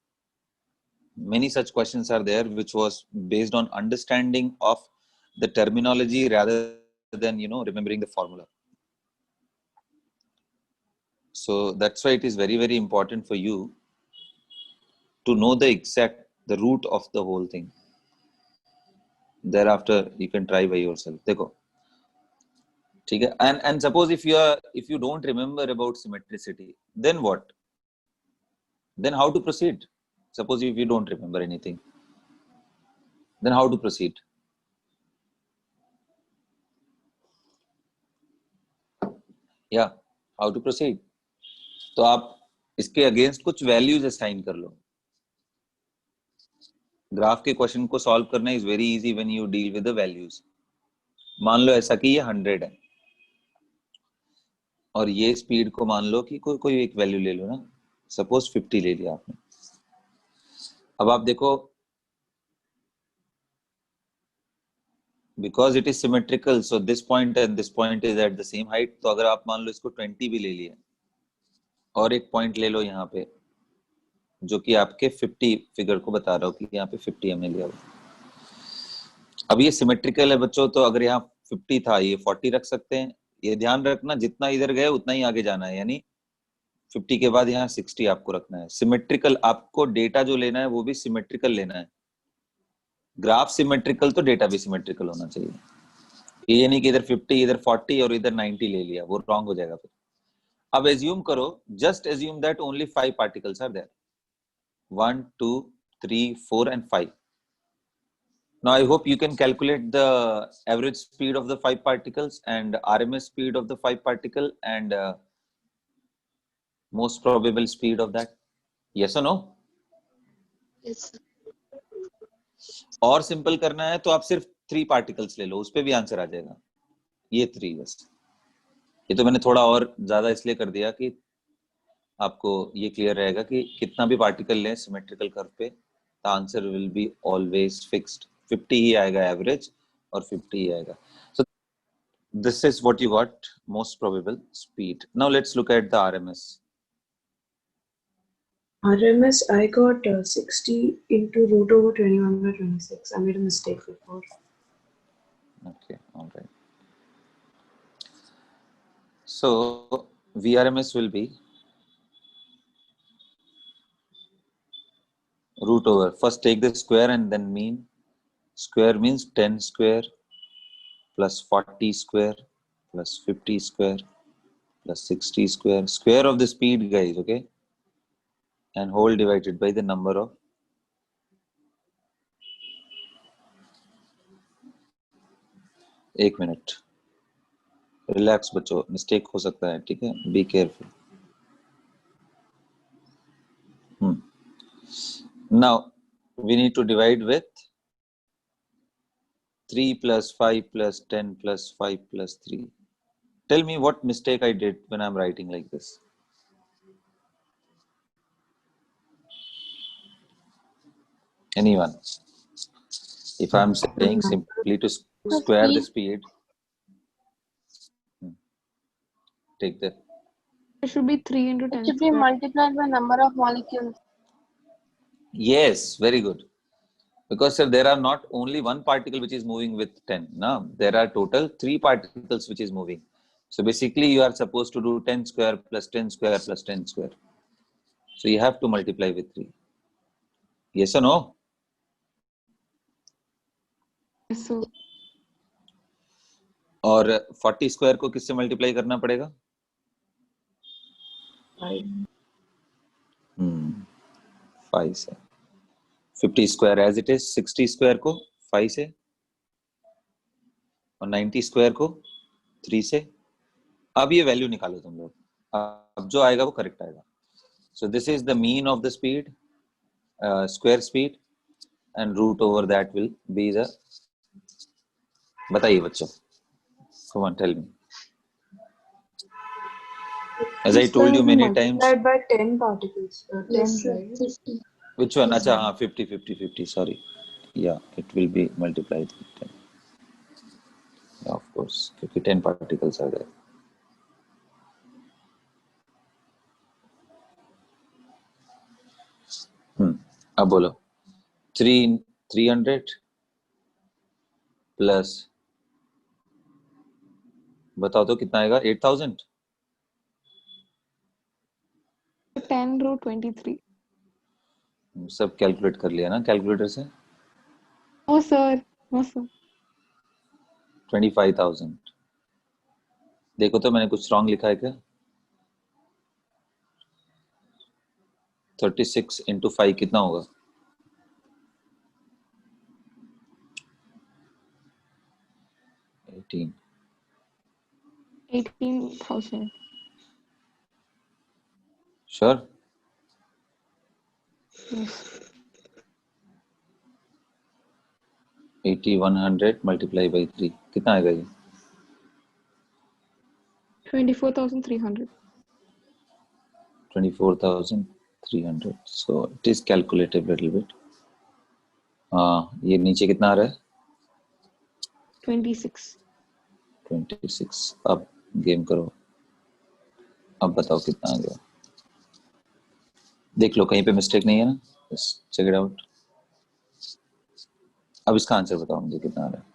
Many such questions are there which was based on understanding of the terminology rather than remembering the formula. So that's why it is very, very important for you to know the root of the whole thing. Thereafter you can try by yourself. देखो, ठीक है? And suppose if you don't remember about symmetricity, then what? Then how to proceed? Suppose if you don't remember anything, then how to proceed? Yeah, how to proceed? तो आप इसके against कुछ values assign कर लो. Graph के question को solve करना is very easy when you deal with the values. मान लो ऐसा कि ये 100 है और ये स्पीड को मान लो कि कोई एक वैल्यू ले लो ना, सपोज 50 ले लिया आपने। अब आप देखो, because it is symmetrical, so this point and this point is at the same height. तो अगर आप मान लो इसको 20 भी ले लिए और एक पॉइंट ले लो यहाँ पे जो कि आपके 50 फिगर को बता रहा हो कि यहाँ पे 50 हमने लिया हुआ। अब ये सिमेट्रिकल है बच्चों, तो अगर यहाँ 50 था, ये 40 रख सकते हैं। ये ध्यान रखना, जितना इधर गए उतना ही आगे जाना है, यानी 50 के बाद यहाँ 60 आपको रखना है। सिमेट्रिकल, आपको डेटा जो लेना है वो भी सिमेट्रिकल लेना है। ग्राफ सिमेट्रिकल तो डेटा भी सिमेट्रिकल होना चाहिए। ये नहीं कि इधर 50 इधर 40 और इधर 90 ले लिया, वो रॉन्ग हो जाएगा फिर। अब एज्यूम करो, just assume that only 5 particles are there, 1 2 3 4 and 5. Now I hope you can calculate the average speed of the 5 particles and RMS speed of the 5 particle and most probable speed of that. Yes or no?
Yes, sir.
और simple करना है तो आप सिर्फ 3 particles ले लो, उस पे भी आंसर आ जाएगा। ये 3 बस। ये तो मैंने थोड़ा और ज्यादा इसलिए कर दिया कि आपको ये क्लियर रहेगा कि कितना भी पार्टिकल लें सिमेट्रिकल कर्व पे, the answer will be always fixed. 50 ही आएगा एवरेज और 50 ही आएगा। So this is what you got, most probable speed. Now let's look at the RMS.
RMS, I got 60 into root over 21 by 26. I made a mistake before.
Okay, all right. So VRMS will be root over. First take the square and then mean. Square means 10 square plus 40 square plus 50 square plus 60 square. Square of the speed, guys, okay? And whole divided by the number of एक minute, relax बच्चों, mistake हो सकता है, ठीक है, be careful. Now we need to divide with 3 plus 5 plus 10 plus 5 plus 3. Tell me what mistake I did when I'm writing like this. Anyone? If I'm saying simply to square the speed, take the.
It should be 3 into 10
It should be
square.
multiplied by number of molecules.
Yes, very good. Because sir, there are not only one particle which is moving with 10. No, there are total 3 particles which is moving. So basically, you are supposed to do 10 square plus 10 square plus 10 square. So you have to multiply with 3. Yes or no?
Yes, sir.
और 40 square को किससे multiply करना पड़ेगा? 5 से। 50 square as it is, 60 square को 5 से और 90 square को 3 से। अब ये वैल्यू निकालो तुम लोग, अब जो आएगा वो करेक्ट आएगा। So this is the mean of the speed, square speed, and root over that will be the. बताइए बच्चों, come on, tell me. As I told you many times.
Multiplied by 10 particles. 10,
Yes, sir.
right?
50.
Which one? Acha, हाँ, 50, 50, 50. Sorry. Yeah, it will be multiplied with 10. Yeah, of course, क्योंकि 10 particles are there. अब बोलो, 300 plus, बताओ तो कितना आएगा? 8000।
10 root 23.
सब calculate कर लिया ना कैलकुलेटर से?
No, sir. No, sir.
25,000। देखो तो मैंने कुछ रॉन्ग लिखा है क्या? 36 into 5 कितना होगा?
18,000.
Sure?
Yes.
8100 multiply by 3 कितना आएगा ये?
24,300.
24,300 300. So it is calculated a little bit. ये नीचे कितना आ रहा है?
26.
26. अब गेम करो, अब बताओ कितना आ गया. देख लो कहीं पे मिस्टेक नहीं है ना, चेक इट आउट. अब इसका आंसर बताओ मुझे कितना आ रहा है.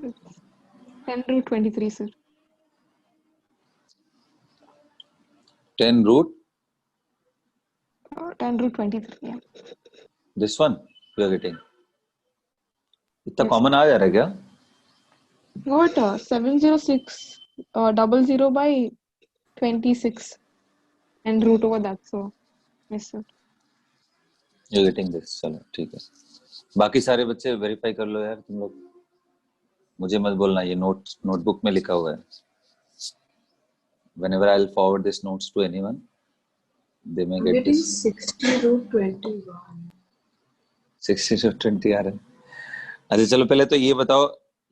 It's 10 root 23, sir.
10 root
10 root 23. Yeah.
this one you are getting. इतना
Yes,
कॉमन आ जा रहा है क्या?
What? 706 00 by 26 and root over that. So, yes, sir.
You are getting this. चलो ठीक है. बाकी सारे बच्चे वेरीफाई कर लो यार तुम लोग. मुझे मत बोलना, ये नोटबुक में लिखा हुआ है. Whenever I'll forward this notes to anyone, they may
I'm
get
getting
this.
60 root 21.
60 to 20 आ रहा है. अच्छा चलो पहले तो ये बताओ,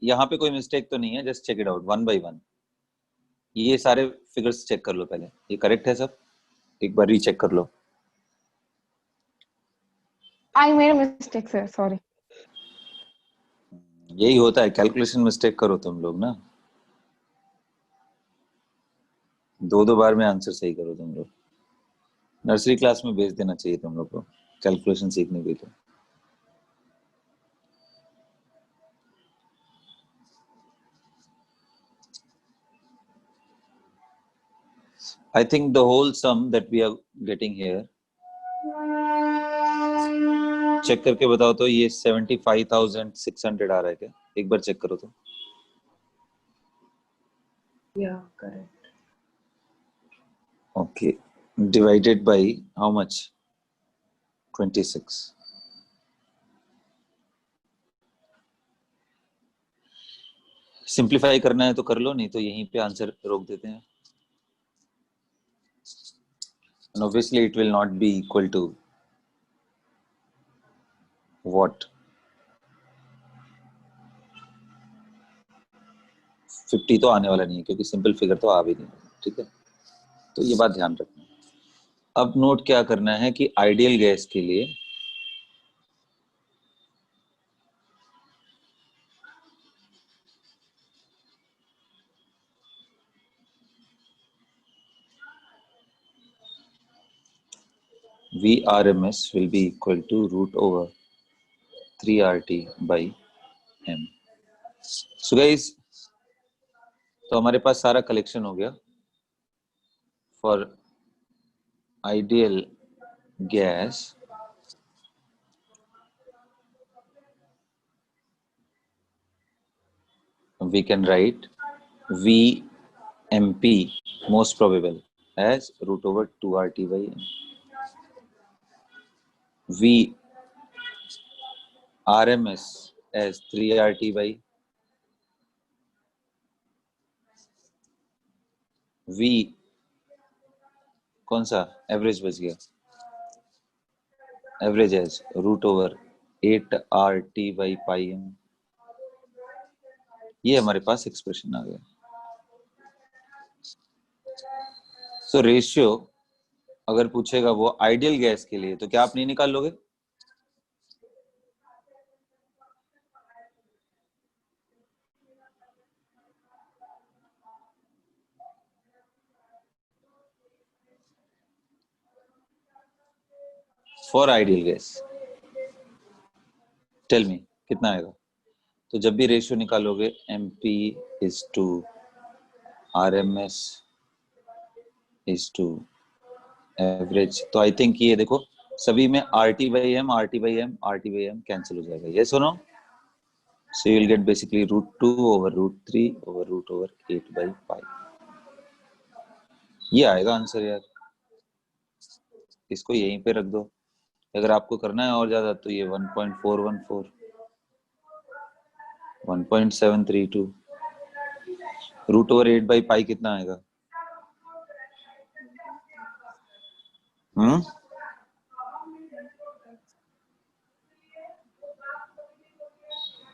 यहाँ पे कोई मिस्टेक तो नहीं है? Just check it out one by one. ये सारे फिगर्स चेक कर लो पहले, ये करेक्ट है सब? एक बार रीचेक कर लो.
I made a mistake, sir. Sorry.
यही होता है, कैलकुलेशन मिस्टेक करो तुम लोग ना. दो बार में आंसर सही करो तुम लोग. नर्सरी क्लास में भेज देना चाहिए तुम लोग को कैलकुलेशन सीखने के लिए. I think the whole sum that we are getting here, check करके बताओ तो ये 75,600 आ रहा है क्या? एक बार चेक करो तो.
Yeah, correct.
Okay, divided by how much? 26. Simplify करना है तो कर लो, नहीं तो यहीं पे आंसर रोक देते हैं. And obviously it will not be equal to what? 50 तो आने वाला नहीं है क्योंकि सिंपल फिगर तो आ भी नहीं. ठीक है, तो ये बात ध्यान रखना. अब नोट क्या करना है कि आइडियल गैस के लिए VRMS will be equal to root over 3RT by M. So guys, तो हमारे पास सारा कलेक्शन हो गया for ideal gas. We can write VMP most probable as root over 2RT by M. VRMS as 3RT by V. कौन सा average बच गया? Average as root over 8RT by pi M. ये हमारे पास एक्सप्रेशन आ गया. So ratio अगर पूछेगा वो आइडियल गैस के लिए तो क्या आप नहीं निकाल लोगे? For ideal gas tell me कितना आएगा? तो जब भी रेशियो निकालोगे MP is to RMS is to average, तो आई थिंक ये देखो सभी में RT by M कैंसिल हो जाएगा. ये सुनो, so you'll get basically root 2 over root 3 over root over 8 by pi. ये आएगा आंसर यार. इसको यहीं पे रख दो. अगर आपको करना है और ज्यादा तो ये 1.414 1.732 रूट ओवर 8 by pi कितना आएगा?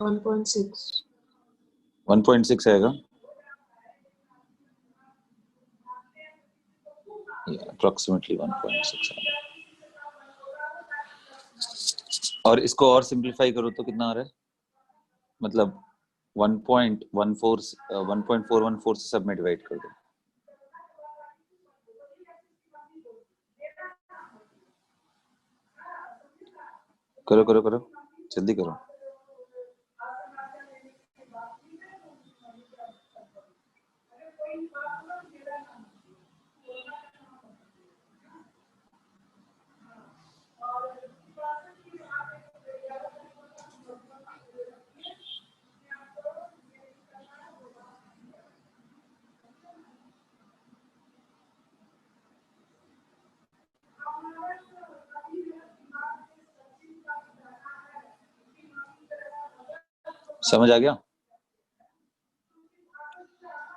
1.6.
1.6 आएगा, अप्रोक्सीमेटली 1.6 आएगा। और इसको और सिंप्लीफाई करो तो कितना आ रहा है, मतलब 1.14 से सब में डिवाइड कर दो। करो करो करो, जल्दी करो। समझ आ गया?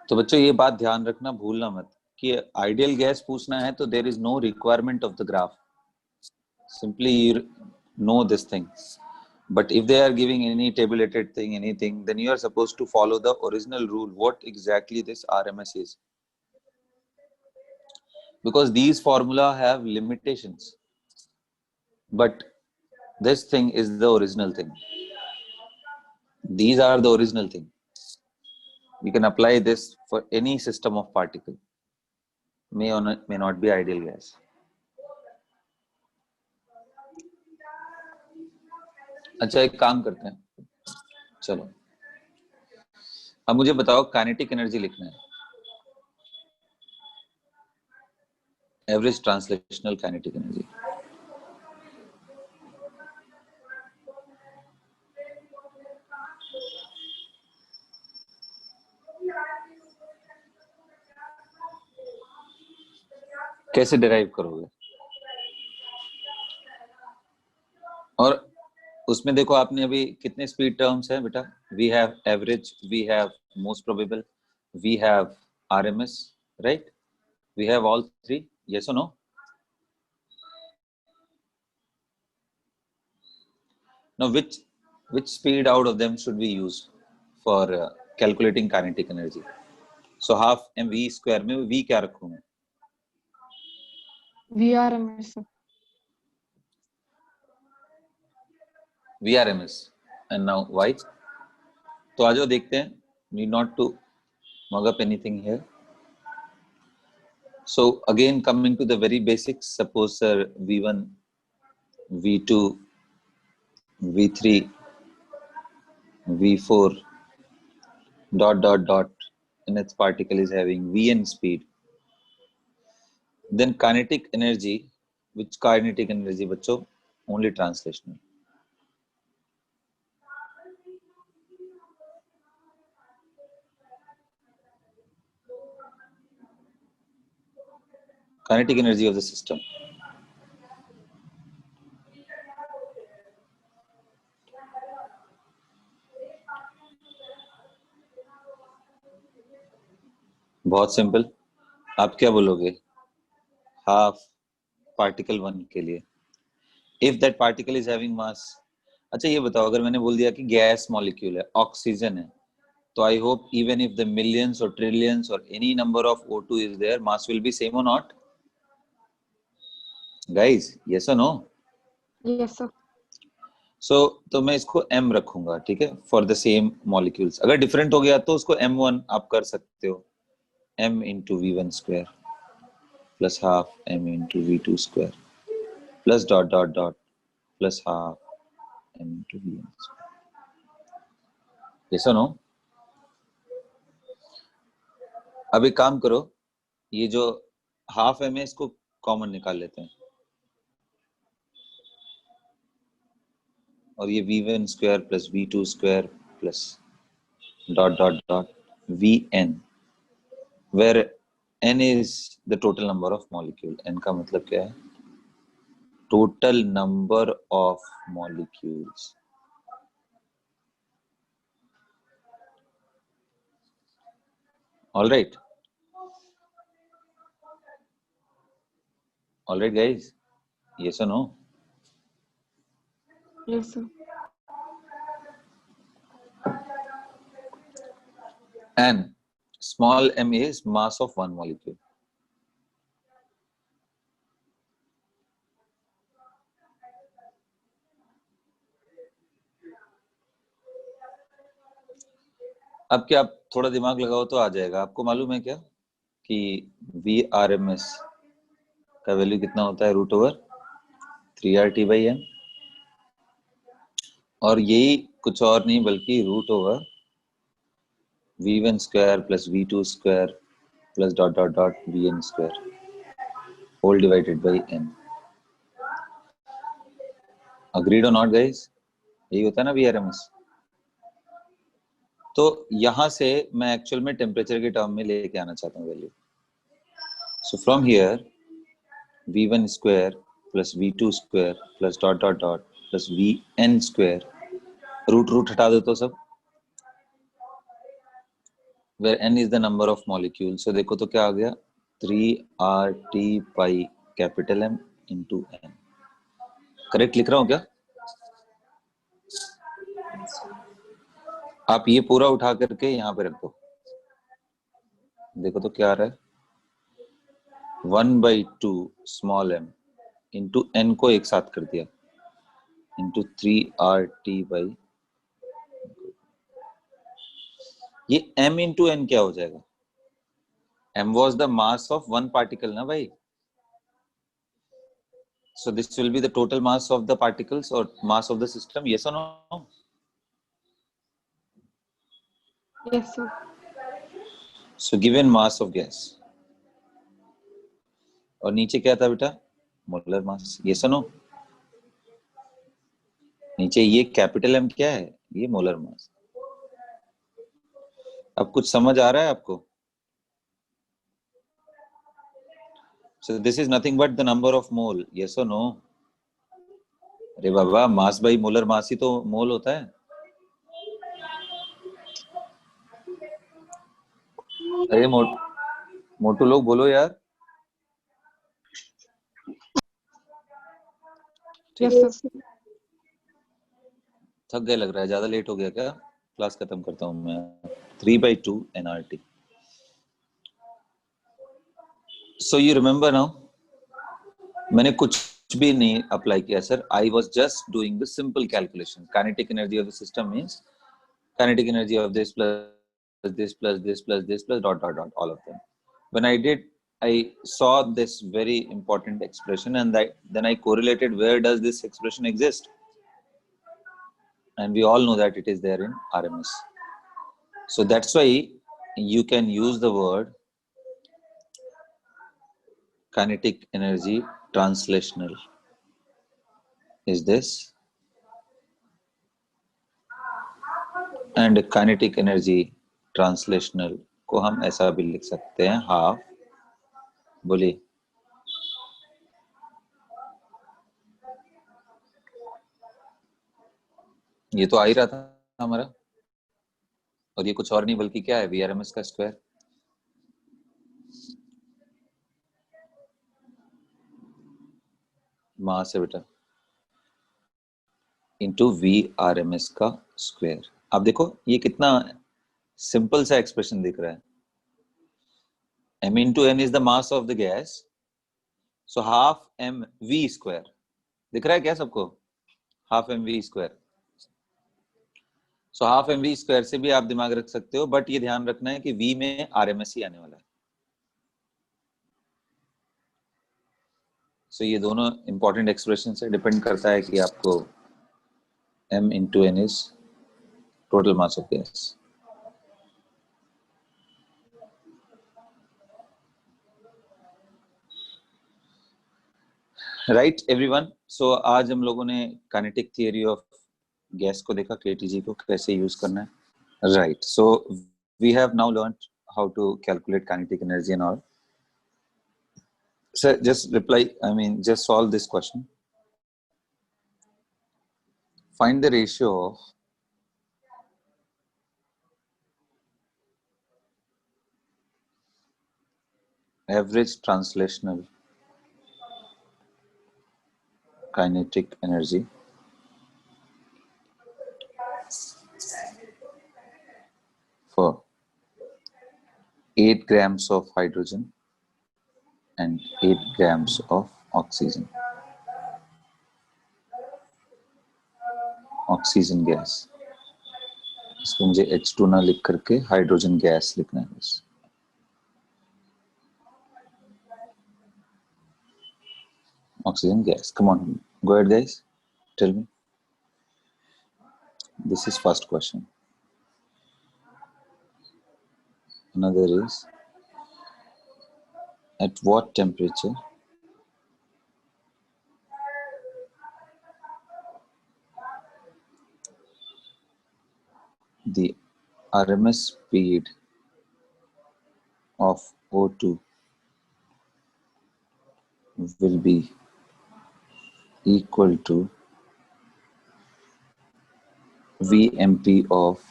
तो बच्चों ये बात ध्यान रखना, भूलना मत कि आइडियल गैस पूछना है तो there is no requirement of the graph, simply you know this thing. But if they are giving any tabulated thing, anything, then you are supposed to follow the original rule, what exactly this RMS is, because these formula have limitations, but this thing is the original thing. These are the original thing. We can apply this for any system of particle, may or may not be ideal gas. अच्छा, एक काम करते हैं, चलो अब मुझे बताओ kinetic energy लिखना है, एवरेज ट्रांसलेशनल काइनेटिक एनर्जी। कैसे डिराइव करोगे? और उसमें देखो आपने अभी कितने स्पीड टर्म्स हैं बेटा? We have average, we have most probable, we have RMS, right? We have all three, yes और no? Now which speed out of them should we use for calculating kinetic energy? So half mv square में v क्या रखूं मैं?
VRMS sir.
VRMS. And now why? तो आ जाओ देखते हैं, need not to mug up anything here. So again coming to the very basics, suppose V1, V2, V3, V4 dot dot dot and its particle is having Vn speed. Then kinetic energy, which kinetic energy बच्चों? Only translational. Kinetic energy of the system. बहुत simple, आप क्या बोलोगे? Half particle 1 के लिए, if that particle is having mass. अच्छा ये बताओ, अगर मैंने बोल दिया कि गैस मॉलिक्यूल है, ऑक्सीजन है, तो I hope even if the millions और ट्रिलियंस और any number of O2 is there, mass will be same और नॉट? गाइस यस और नो?
Yes sir.
सो तो मैं इसको m रखूंगा, ठीक है, फॉर द सेम मॉलिक्यूल्स। अगर डिफरेंट हो गया तो उसको m1 आप कर सकते हो, m into v1 square plus half m into v2 square plus dot dot dot plus half m into vn square. yes or no? अब एक काम करो, ये जो हाफ m है इसको कॉमन निकाल लेते हैं, और ये v1 square plus v2 square plus dot dot dot vn, where n is the total number of molecule. n का मतलब क्या है? Total number of molecules. All right guys, yes or no?
Yes sir.
and small m is mass of one molecule. अब क्या आप थोड़ा दिमाग लगाओ तो आ जाएगा। आपको मालूम है क्या कि VRMS का वैल्यू कितना होता है? √3RT/m, और यही कुछ और नहीं बल्कि √V1² + V2² + ... Vn² whole divided by n. Agreed or not guys? यही होता है ना VRMS। तो यहां से मैं एक्चुअल में टेम्परेचर के टर्म में लेके आना चाहता हूँ value. So from here V1² + V2² + ... Vn², root हटा दो तो सब, where n is the number of molecules। so देखो तो क्या आ गया? 3RT/M into n। करेक्ट लिख रहा हूँ क्या? आप ये पूरा उठा करके यहाँ पे रख दो, देखो तो क्या आ रहा है? 1/2 स्मॉल m इंटू n को एक साथ कर दिया इंटू 3RT/... ये m इंटू n क्या हो जाएगा? m was the mass of one particle ना भाई। so this will be the total mass of the particles or mass of the system, yes or no?
Yes, sir.
so given mass of gas, और नीचे क्या था बेटा? Molar mass, yes or no? नीचे ये capital M क्या है? ये मोलर मास। अब कुछ समझ आ रहा है आपको? So this is nothing but the number of mole, yes or no? अरे बाबा, मास बाई मोलर मास ही तो मोल होता है। अरे मोटू लोग बोलो यार।
Yes, sir.
थक गए लग रहा है, ज्यादा लेट हो गया क्या? क्लास खत्म करता हूँ मैं। 3/2 nRT। So you remember now? मैंने कुछ भी नहीं अप्लाई किया sir. I was just doing the simple calculation. Kinetic energy of the system means kinetic energy of this plus this plus this plus this plus ... all of them. When I did, I saw this very important expression, and then I correlated where does this expression exist, and we all know that it is there in RMS. So that's why you can use the word kinetic energy translational is this, and kinetic energy translational को हम ऐसा भी लिख सकते हैं, half, बोलिए, ये तो आ ही रहा था हमारा, और ये कुछ और नहीं बल्कि क्या है? VRMS का स्क्वायर। मास है बेटा इंटू VRMS का स्क्वायर। अब देखो ये कितना सिंपल सा एक्सप्रेशन दिख रहा है। m into n is the mass of the gas, so half mv²। दिख रहा है क्या सबको? Half mv²। so half mv² से भी आप दिमाग रख सकते हो, बट ये ध्यान रखना है कि v में RMS ही आने वाला है। so ये दोनों इंपॉर्टेंट एक्सप्रेशन से डिपेंड करता है कि आपको m into n is total mass of gas। Right everyone. So आज हम लोगों ने काइनेटिक थियरी ऑफ गैस को देखा, KTG को कैसे यूज करना है। Right, so we have now learned how to calculate kinetic energy and all. Sir just reply, I mean just solve this question. Find the ratio of average translational kinetic energy for 8 grams of hydrogen and 8 grams of oxygen. Oxygen gas, इसको मुझे H2 ना लिख करके hydrogen gas लिखना है बस. Oxygen gas. Come on, go ahead, guys. Tell me. This is first question. Another is, at what temperature the RMS speed of O2 will be equal to VMP of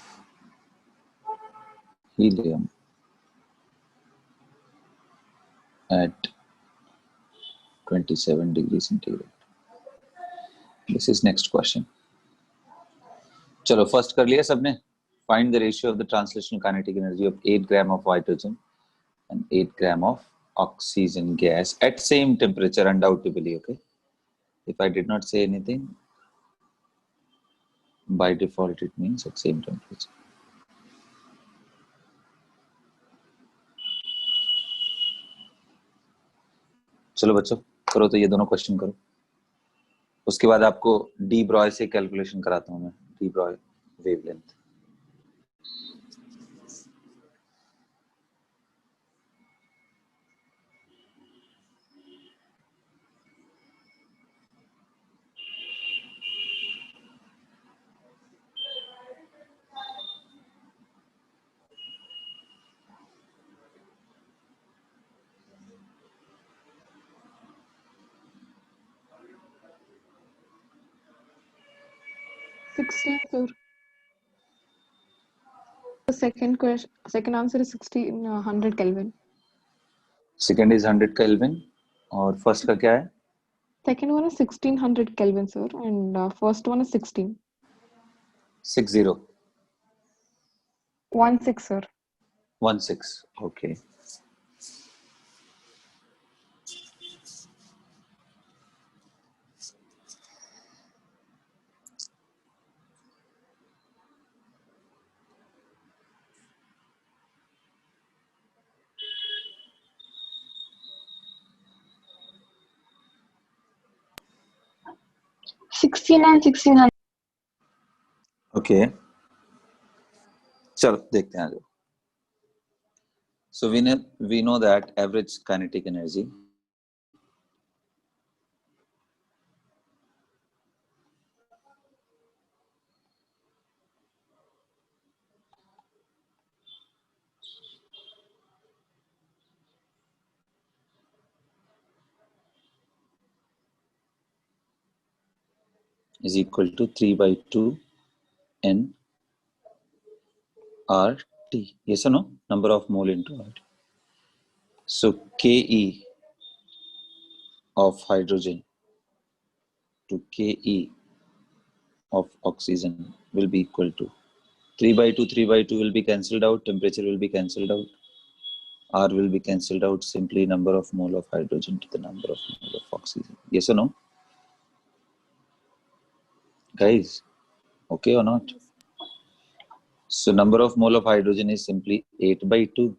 helium at 27 degrees centigrade. This is next question. चलो first कर लिया सबने. Find the ratio of the translational kinetic energy of 8 gram of hydrogen and 8 gram of oxygen gas at same temperature, undoubtedly. Okay, if I did not say anything, by default it means at same temperature. चलो बच्चों करो, तो ये दोनों question करो. उसके बाद आपको डी ब्रॉय से कैलकुलेशन कराता हूं मैं. D Broglie wavelength.
Sir. The second question, second answer is 1600 Kelvin.
Second is 100 kelvin और फर्स्ट का क्या है?
Second one is 1600 Kelvin, sir, and first one is 16.
60
16, sir.
16. Okay.
and 1600.
Okay. चलो देखते हैं आगे. So we know that average kinetic energy is equal to 3 by 2 N RT. Yes or no? Number of mole into RT. So KE of hydrogen to KE of oxygen will be equal to 3 by 2. 3 by 2 will be cancelled out. Temperature will be cancelled out. R will be cancelled out. Simply number of mole of hydrogen to the number of mole of oxygen. Yes or no? Guys, okay or not? So number of mole of hydrogen is simply 8 by 2,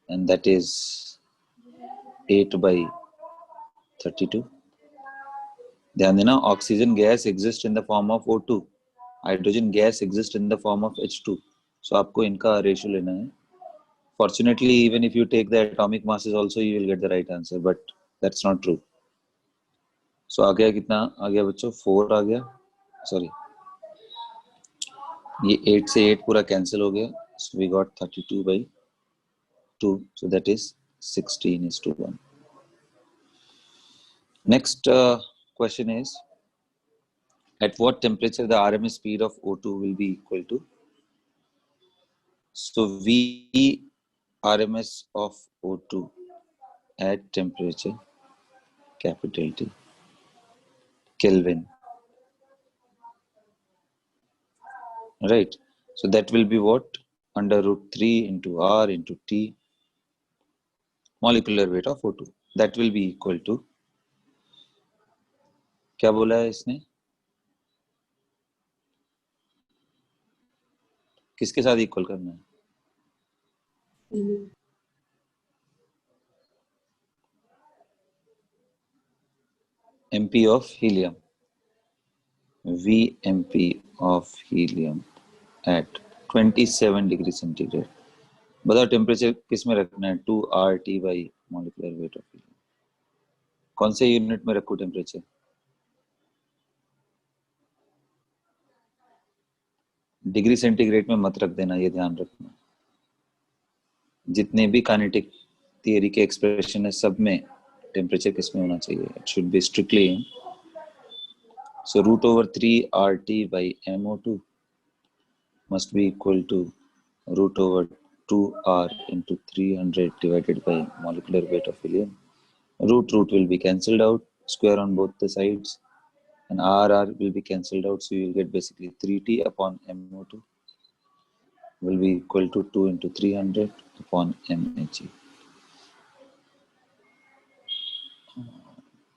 and that is 8 by 32. ध्यान देना, oxygen gas exists in the form of O2, hydrogen gas exists in the form of H2. So आपको इनका ratio लेना है. Fortunately, even if you take the atomic masses also, you will get the right answer, but that's not true. So आ गया कितना? आ गया बच्चों 4 आ गया. Sorry, ये 8 से 8 पूरा cancel हो गया. So we got 32 by 2. So that is 16:1. Next question is, at what temperature the RMS speed of O2 will be equal to? So V RMS of O2 at temperature capital T, Kelvin, right? So that will be what? under root 3 into R into T, molecular weight of O2. That will be equal to, क्या बोला है इसने, किसके साथ equal करना है? MP of helium, VMP of helium at 27 degree centigrade. बताओ temperature किस में रखना है? 2RT by molecular weight of helium. कौन से यूनिट में रखूं टेम्परेचर? डिग्री सेंटीग्रेड में मत रख देना, ये ध्यान रखना. जितने भी काइनेटिक थियरी के एक्सप्रेशन है सब में टेम्परेचर किस में होना चाहिए? It should be strictly in. So root over 3 RT by MO2 must be equal to root over 2R into 300 divided by molecular weight of helium. Root will be cancelled out, square on both the sides, and R will be cancelled out, so you will get basically 3T upon MO2 will be equal to 2 into 300 upon MHE.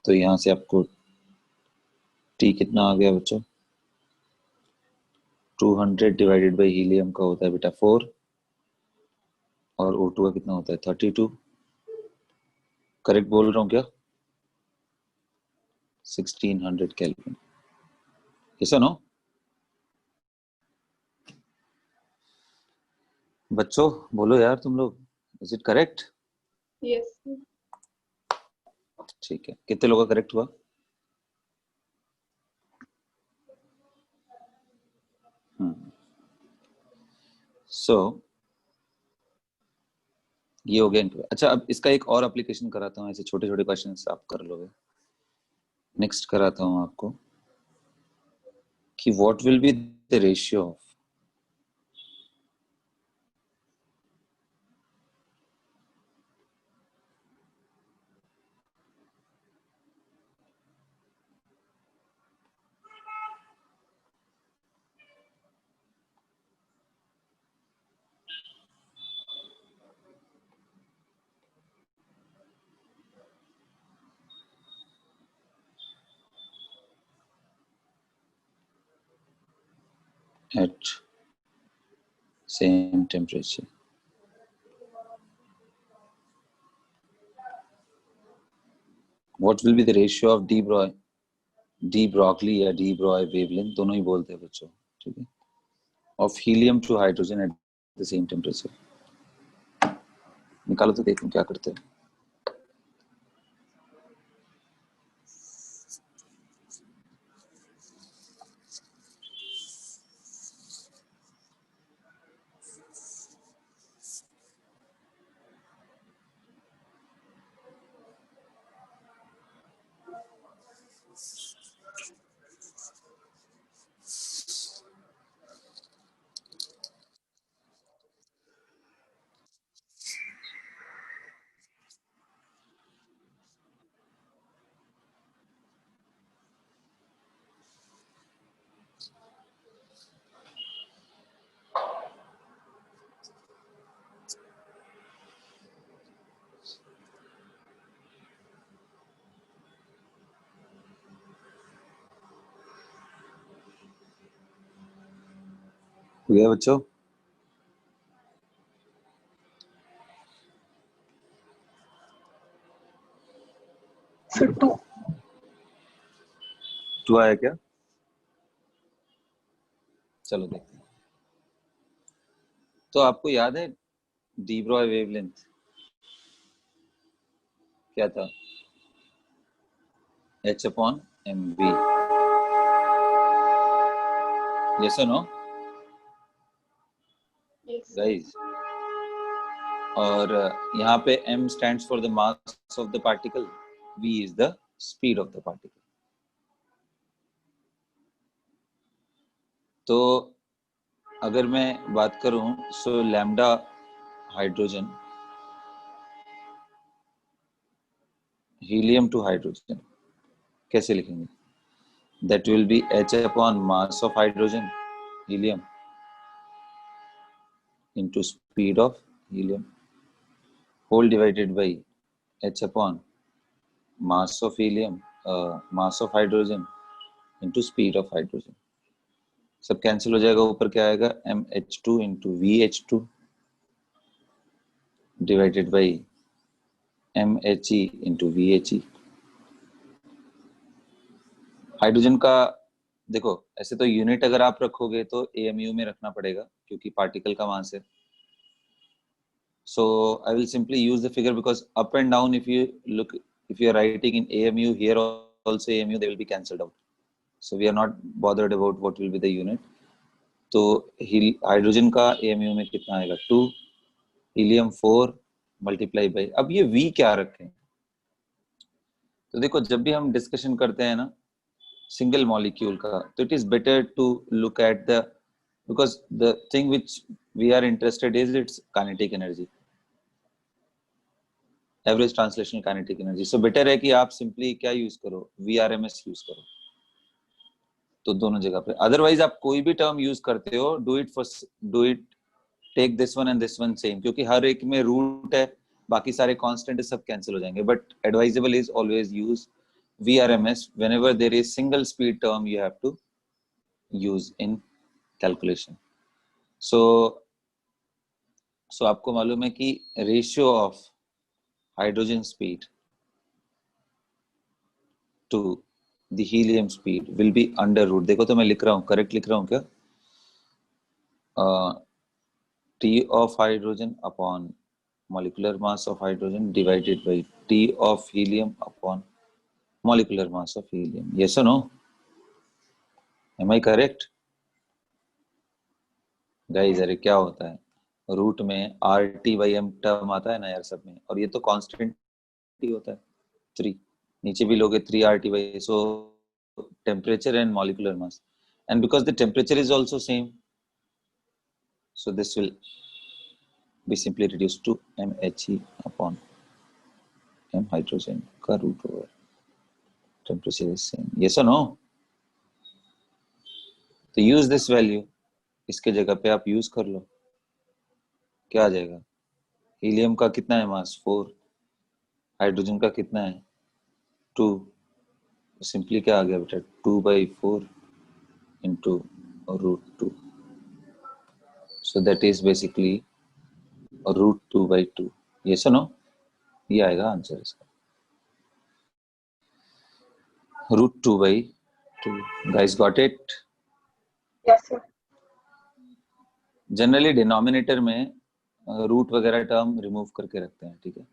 तो यहाँ से आपको T कितना आ गया बच्चों? 200 divided by helium का होता है बेटा 4 और O2 का कितना होता है 32. करेक्ट बोल रहा हूँ क्या? 1600 केल्विन. ऐसा नो बच्चों, बोलो यार तुम लोग, इज इट करेक्ट?
Yes.
ठीक है, कितने लोगों का करेक्ट हुआ? सो ये हो गया. अच्छा, अब इसका एक और एप्लीकेशन कराता हूँ. ऐसे छोटे छोटे क्वेश्चंस आप कर लोगे. नेक्स्ट कराता हूँ आपको कि what will be the ratio of at same temperature. What will be the ratio of de Broglie या de Broglie wavelength, दोनों ही बोलते हैं बच्चों, ठीक है, of helium to hydrogen at the same temperature. निकालो तो देखूं क्या करते हैं. हुआ बच्चों?
So 2.
2 आया क्या? चलो देखते हैं. तो आपको याद है de Broglie वेवलेंथ क्या था? H/mv. Yes or no?
Yes.
Guys. और यहाँ पे m stands for the mass of the particle, v is the speed of the particle. तो अगर मैं बात करूं, सो lambda hydrogen, helium to hydrogen कैसे लिखेंगे? That will B H/mass of hydrogen, helium, into speed of helium whole divided by h upon mass of helium, mass of hydrogen into speed of hydrogen. सब cancel हो जाएगा, ऊपर क्या आएगा, MH2 into VH2 divided by MHE into VHE. Hydrogen का देखो, ऐसे तो यूनिट अगर आप रखोगे तो AMU में रखना पड़ेगा क्योंकि पार्टिकल का मास है. So I will simply use the figure because up and down, if you are writing in AMU, here also AMU, they will be cancelled out. So we are not bothered about what will be the unit. तो hydrogen का AMU में कितना आएगा, 2, helium 4 multiply by, अब ये V क्या रखें. तो देखो, जब भी हम डिस्कशन करते हैं ना सिंगल मॉलिक्यूल का, तो it is better to look at the, because the thing which we are interested is its kinetic energy, average translational kinetic energy. So better है कि आप सिंपली क्या यूज करो, VRMS यूज करो. तो दोनों जगह पे, अदरवाइज आप कोई भी टर्म यूज करते हो, do it take this one and this one same, क्योंकि हर एक में रूट है, बाकी सारे कांस्टेंट सब कैंसिल हो जाएंगे. But advisable is always use VRMS whenever there is single speed term you have to use in calculation. So आपको मालूम है कि ratio of hydrogen speed to the helium speed will be under root. देखो तो मैं लिख रहा हूँ, करेक्ट लिख रहा हूँ क्या, T of hydrogen upon molecular mass of hydrogen divided by T of helium upon molecular mass of helium. Yes or no? Am I correct? Guys, अरे क्या होता है, रूट में RT/m टर्म आता है ना यार सब में, और ये तो कांस्टेंट ही होता है 3, नीचे भी लोगे 3RT/, so temperature and molecular mass, and because the temperature is also same, so this will be simply reduced to MHE upon M hydrogen का root over temperature is same. Yes or no? तो use this value, इसके जगह पे आप use कर लो, क्या आ जाएगा, helium का कितना है मास, 4, हाइड्रोजन का कितना है, 2, सिंपली क्या आ गया बेटा, 2/4 into √2, so that is basically √2/2. Yes or no? ये आएगा आंसर इसका, √2/2. Guys got it?
Yes, sir.
Generally denominator में रूट वगैरह टर्म रिमूव करके रखते हैं, ठीक है.